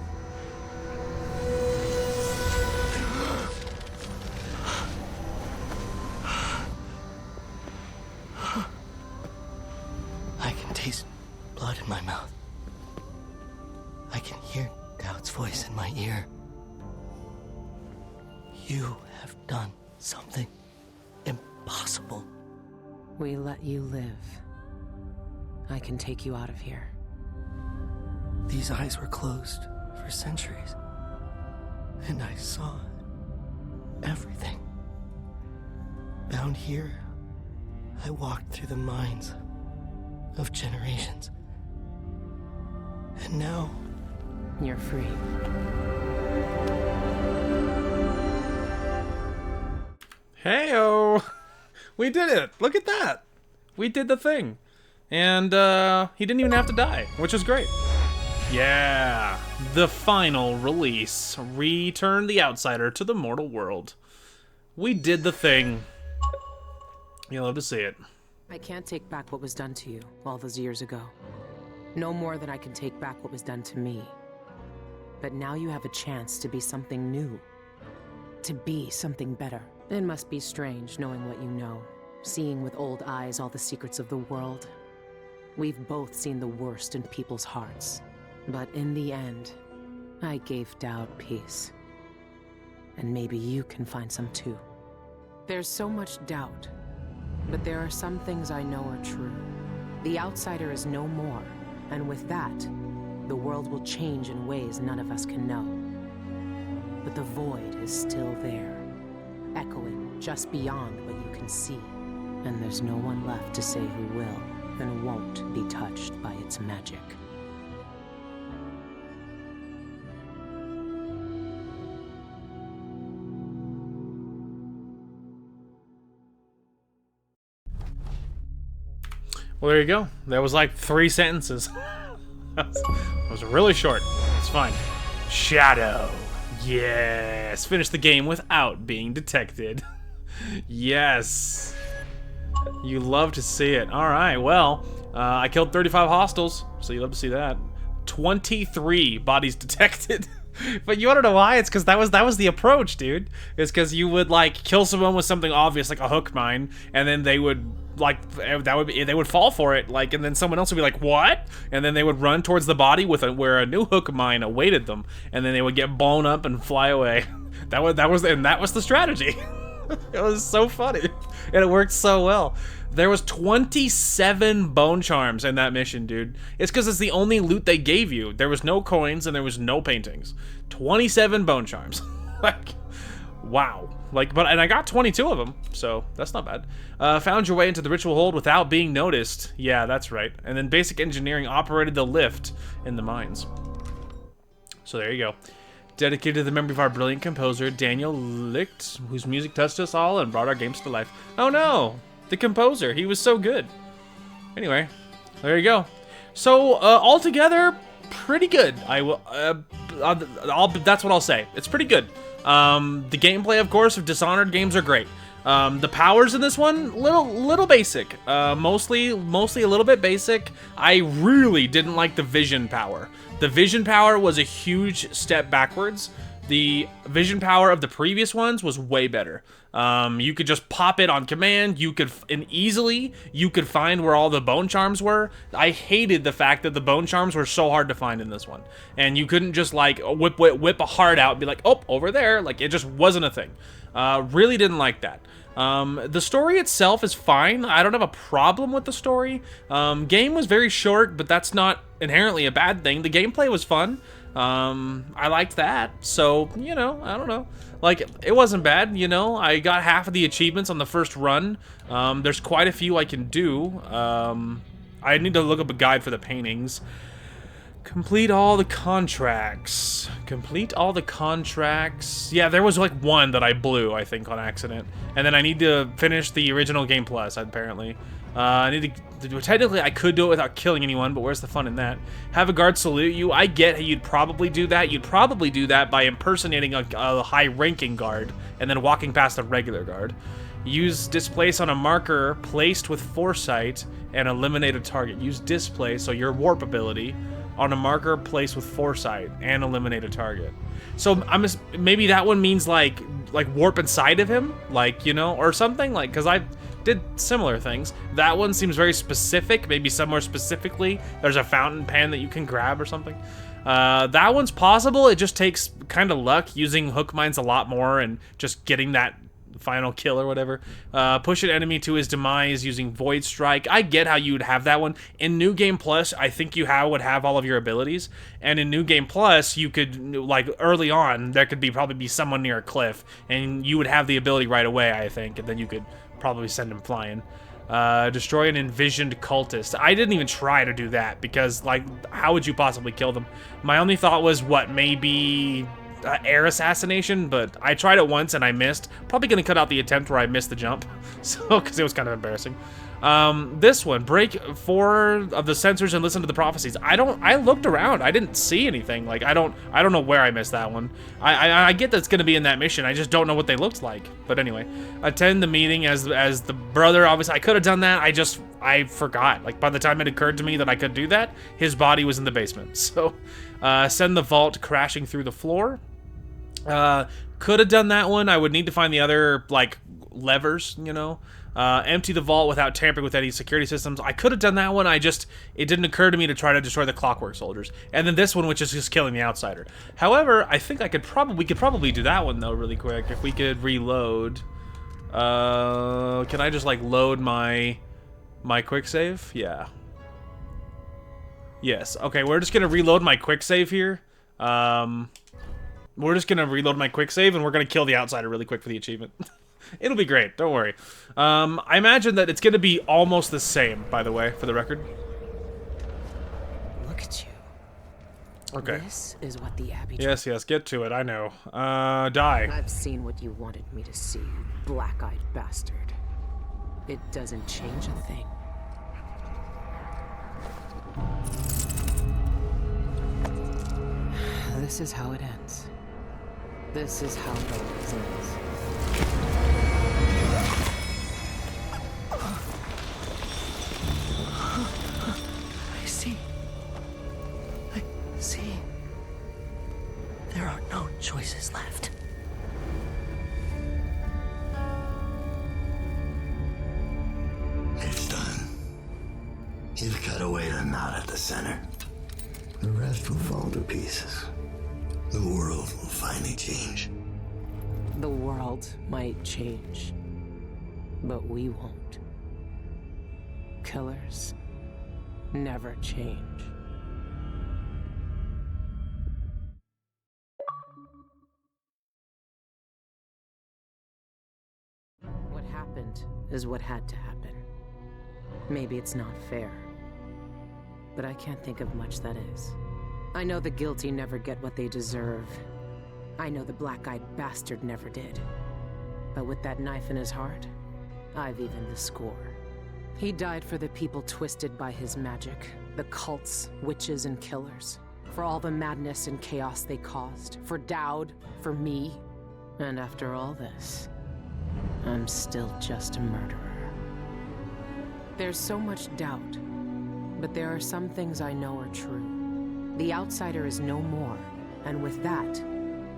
S4: I can taste blood in my mouth. I can hear Dowd's voice in my ear. You have done something impossible.
S2: We let you live. I can take you out of here.
S4: These eyes were closed for centuries, and I saw everything. Down here, I walked through the minds of generations. And now,
S2: you're free.
S1: Hey-o! We did it! Look at that! We did the thing. And, he didn't even have to die, which is great. Yeah! The final release. Return the Outsider to the mortal world. We did the thing. You'll love to see it.
S2: I can't take back what was done to you all those years ago. No more than I can take back what was done to me. But now you have a chance to be something new. To be something better. It must be strange knowing what you know. Seeing with old eyes all the secrets of the world. We've both seen the worst in people's hearts. But in the end, I gave Dowd peace. And maybe you can find some too. There's so much doubt. But there are some things I know are true. The Outsider is no more, and with that, the world will change in ways none of us can know. But the void is still there, echoing just beyond what you can see. And there's no one left to say who will and won't be touched by its magic.
S1: Well, there you go. That was like 3 sentences. It was really short. It's fine. Shadow. Yes. Finish the game without being detected. Yes. You love to see it. Alright, well, I killed 35 hostiles, so you love to see that. 23 bodies detected. But you wanna know why? It's because that was the approach, dude. It's because you would like kill someone with something obvious like a hook mine, and then they would they would fall for it, like, and then someone else would be like, "What?" And then they would run towards the body with where a new hook mine awaited them, and then they would get blown up and fly away. That was the strategy. It was so funny, and it worked so well. There was 27 bone charms in that mission, dude. It's because it's the only loot they gave you. There was no coins and there was no paintings. 27 bone charms. Like, wow. Like, and I got 22 of them, so that's not bad. Found your way into the ritual hold without being noticed. Yeah, that's right. And then basic engineering operated the lift in the mines. So there you go. Dedicated to the memory of our brilliant composer, Daniel Licht, whose music touched us all and brought our games to life. Oh no! The composer, he was so good. Anyway, there you go. So altogether, pretty good. I will. That's what I'll say. It's pretty good. The gameplay, of course, of Dishonored games are great. The powers in this one, little basic. Mostly a little bit basic. I really didn't like the vision power. The vision power was a huge step backwards. The vision power of the previous ones was way better. You could just pop it on command. You could easily find where all the bone charms were. I hated the fact that the bone charms were so hard to find in this one, and you couldn't just like whip a heart out and be like, oh, over there. Like, it just wasn't a thing. Really didn't like that. The story itself is fine. I don't have a problem with the story. Game was very short, but that's not inherently a bad thing. The gameplay was fun. I liked that, so, you know, I don't know. Like, it wasn't bad, you know. I got half of the achievements on the first run. There's quite a few I can do. I need to look up a guide for the paintings. Complete all the contracts. Complete all the contracts. Yeah, there was like one that I blew, I think, on accident. And then I need to finish the original Game Plus, apparently. I need to... Technically, I could do it without killing anyone, but where's the fun in that? Have a guard salute you. I get how you'd probably do that. You'd probably do that by impersonating a high-ranking guard and then walking past a regular guard. Use displace on a marker placed with foresight and eliminate a target. Use displace, so your warp ability, on a marker placed with foresight and eliminate a target. So maybe that one means like warp inside of him, like, you know, or something, like, because I did similar things. That one seems very specific. Maybe somewhere specifically there's a fountain pen that you can grab or something. That one's possible. It just takes kind of luck, using hook mines a lot more and just getting that final kill or whatever. Push an enemy to his demise using Void Strike. I get how you would have that one. In New Game Plus, I think you would have all of your abilities. And in New Game Plus, you could, like, early on, there could probably be someone near a cliff, and you would have the ability right away, I think, and then you could probably send him flying. Destroy an envisioned cultist. I didn't even try to do that, because, like, how would you possibly kill them? My only thought was, what, maybe... air assassination, but I tried it once and I missed. Probably gonna cut out the attempt where I missed the jump, so, because it was kind of embarrassing. This one, break 4 of the sensors and listen to the prophecies. I looked around, I didn't see anything. Like, I don't know where I missed that one. I get that it's gonna be in that mission, I just don't know what they looked like. But anyway, attend the meeting as the brother. Obviously, I could have done that. I forgot. Like, by the time it occurred to me that I could do that, his body was in the basement. So, send the vault crashing through the floor. Could have done that one. I would need to find the other, like, levers, you know. Empty the vault without tampering with any security systems. I could have done that one. It didn't occur to me to try to destroy the clockwork soldiers. And then this one, which is just killing the Outsider. However, I think we could probably do that one, though, really quick. If we could reload. Can I just, like, load my quick save? Yeah. Yes. Okay, we're just gonna reload my quick save here. We're just gonna reload my quick save, and we're gonna kill the Outsider really quick for the achievement. It'll be great, don't worry. I imagine that it's gonna be almost the same, by the way, for the record.
S2: Look at you.
S1: Okay.
S2: This is what the Abbey...
S1: Yes, get to it, I know. Die.
S2: I've seen what you wanted me to see, black-eyed bastard. It doesn't change a thing. This is how it ends. This is how it always ends.
S4: I see. There are no choices left.
S10: It's done. You've cut away the knot at the center. The rest will fall to pieces. The world will finally change.
S2: The world might change, but we won't. Killers never change. What happened is what had to happen. Maybe it's not fair, but I can't think of much that is. I know the guilty never get what they deserve. I know the black-eyed bastard never did. But with that knife in his heart, I've evened the score. He died for the people twisted by his magic, the cults, witches, and killers. For all the madness and chaos they caused. For Dowd, for me. And after all this, I'm still just a murderer. There's so much doubt, but there are some things I know are true. The Outsider is no more, and with that,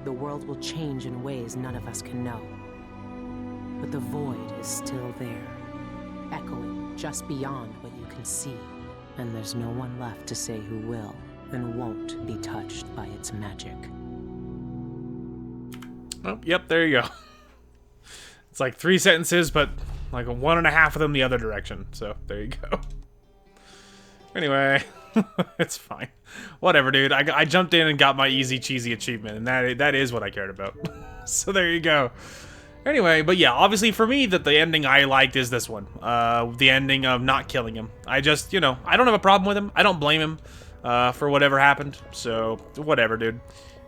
S2: the world will change in ways none of us can know. But the void is still there, echoing just beyond what you can see. And there's no one left to say who will and won't be touched by its magic.
S1: Oh, yep, there you go. It's like 3 sentences, but like 1.5 of them the other direction. So there you go. Anyway, it's fine. Whatever, dude. I jumped in and got my easy, cheesy achievement, and that is what I cared about. So there you go. Anyway, but yeah, obviously for me, the ending I liked is this one. The ending of not killing him. I just, I don't have a problem with him. I don't blame him for whatever happened. So, whatever, dude.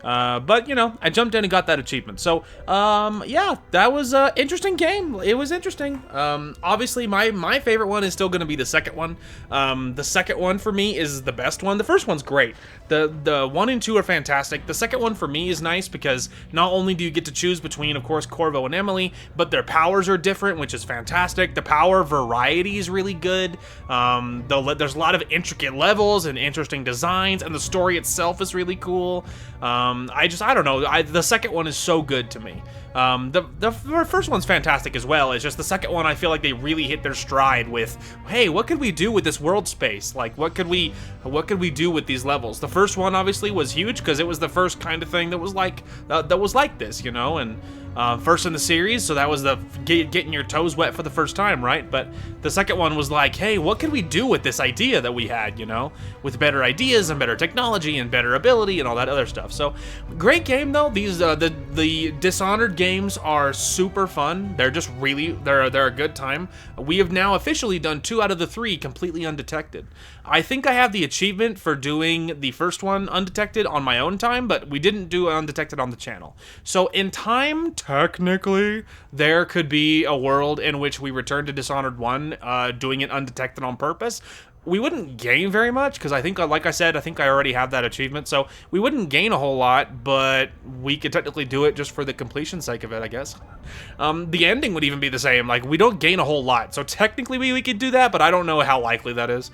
S1: But, I jumped in and got that achievement. So, yeah, that was an interesting game. It was interesting. Obviously, my favorite one is still going to be the second one. The second one for me is the best one. The first one's great. The 1 and 2 are fantastic. The second one for me is nice because not only do you get to choose between, of course, Corvo and Emily, but their powers are different, which is fantastic. The power variety is really good. There's a lot of intricate levels and interesting designs, and the story itself is really cool. I don't know. The second one is so good to me. The first one's fantastic as well. It's just the second one, I feel like they really hit their stride with, hey, what could we do with this world space? Like, what could we do with these levels? The first one obviously was huge because it was the first kind of thing that was like this, and first in the series, so that was the getting your toes wet for the first time, right? But the second one was like, hey, what could we do with this idea that we had, with better ideas and better technology and better ability and all that other stuff. So great game though. These the Dishonored games are super fun. They're just really they're a good time. We have now officially done 2 out of the 3 completely undetected. I think I have the achievement for doing the first one undetected on my own time, but we didn't do undetected on the channel. So in time, technically, there could be a world in which we return to Dishonored 1, doing it undetected on purpose. We wouldn't gain very much, because I think, like I said, I think I already have that achievement, so we wouldn't gain a whole lot, but we could technically do it just for the completion sake of it, I guess. The ending would even be the same. Like, we don't gain a whole lot, so technically we could do that, but I don't know how likely that is.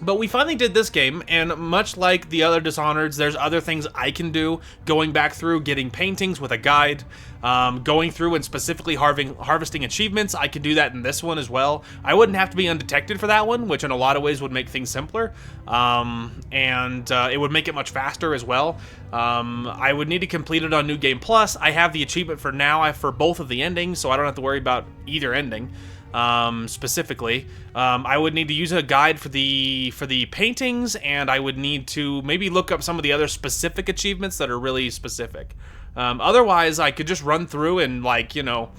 S1: But we finally did this game, and much like the other Dishonoreds, there's other things I can do, going back through, getting paintings with a guide, going through and specifically harvesting achievements. I can do that in this one as well. I wouldn't have to be undetected for that one, which in a lot of ways would make things simpler, and it would make it much faster as well. I would need to complete it on New Game Plus. I have the achievement for now for both of the endings, so I don't have to worry about either ending. Specifically, I would need to use a guide for the paintings, and I would need to maybe look up some of the other specific achievements that are really specific. Otherwise, I could just run through and, like, you know,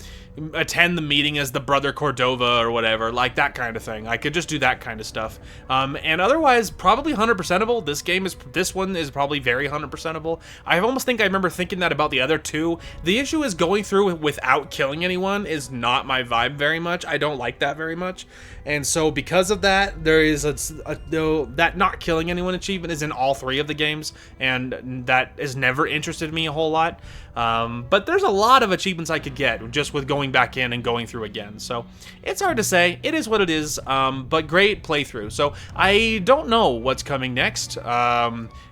S1: attend the meeting as the Brother Cordova or whatever, like that kind of thing. I could just do that kind of stuff. And otherwise, probably 100%able. This one is probably very 100%able. I almost think I remember thinking that about the other two. The issue is going through without killing anyone is not my vibe very much. I don't like that very much. And so because of that, there is that not killing anyone achievement is in all 3 of the games, and that has never interested me a whole lot. But there's a lot of achievements I could get just with going back in and going through again. So it's hard to say. It is what it is, but great playthrough. So I don't know what's coming next.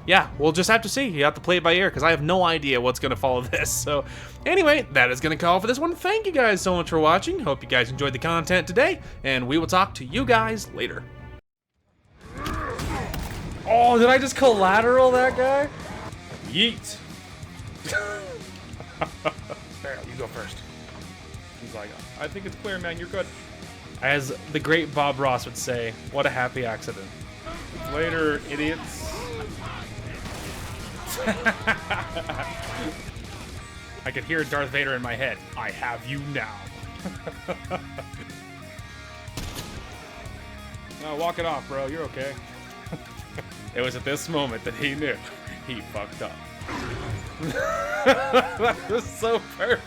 S1: Yeah, we'll just have to see. You have to play it by ear because I have no idea what's going to follow this. So anyway, that is going to call for this one. Thank you guys so much for watching. Hope you guys enjoyed the content today, and we will talk to you guys later. Oh, did I just collateral that guy? Yeet. There, you go first. He's like, I think it's clear, man. You're good. As the great Bob Ross would say, what a happy accident. Later, idiots. I could hear Darth Vader in my head. I have you now. No, walk it off, bro. You're okay. It was at this moment that he knew he fucked up. That was so perfect.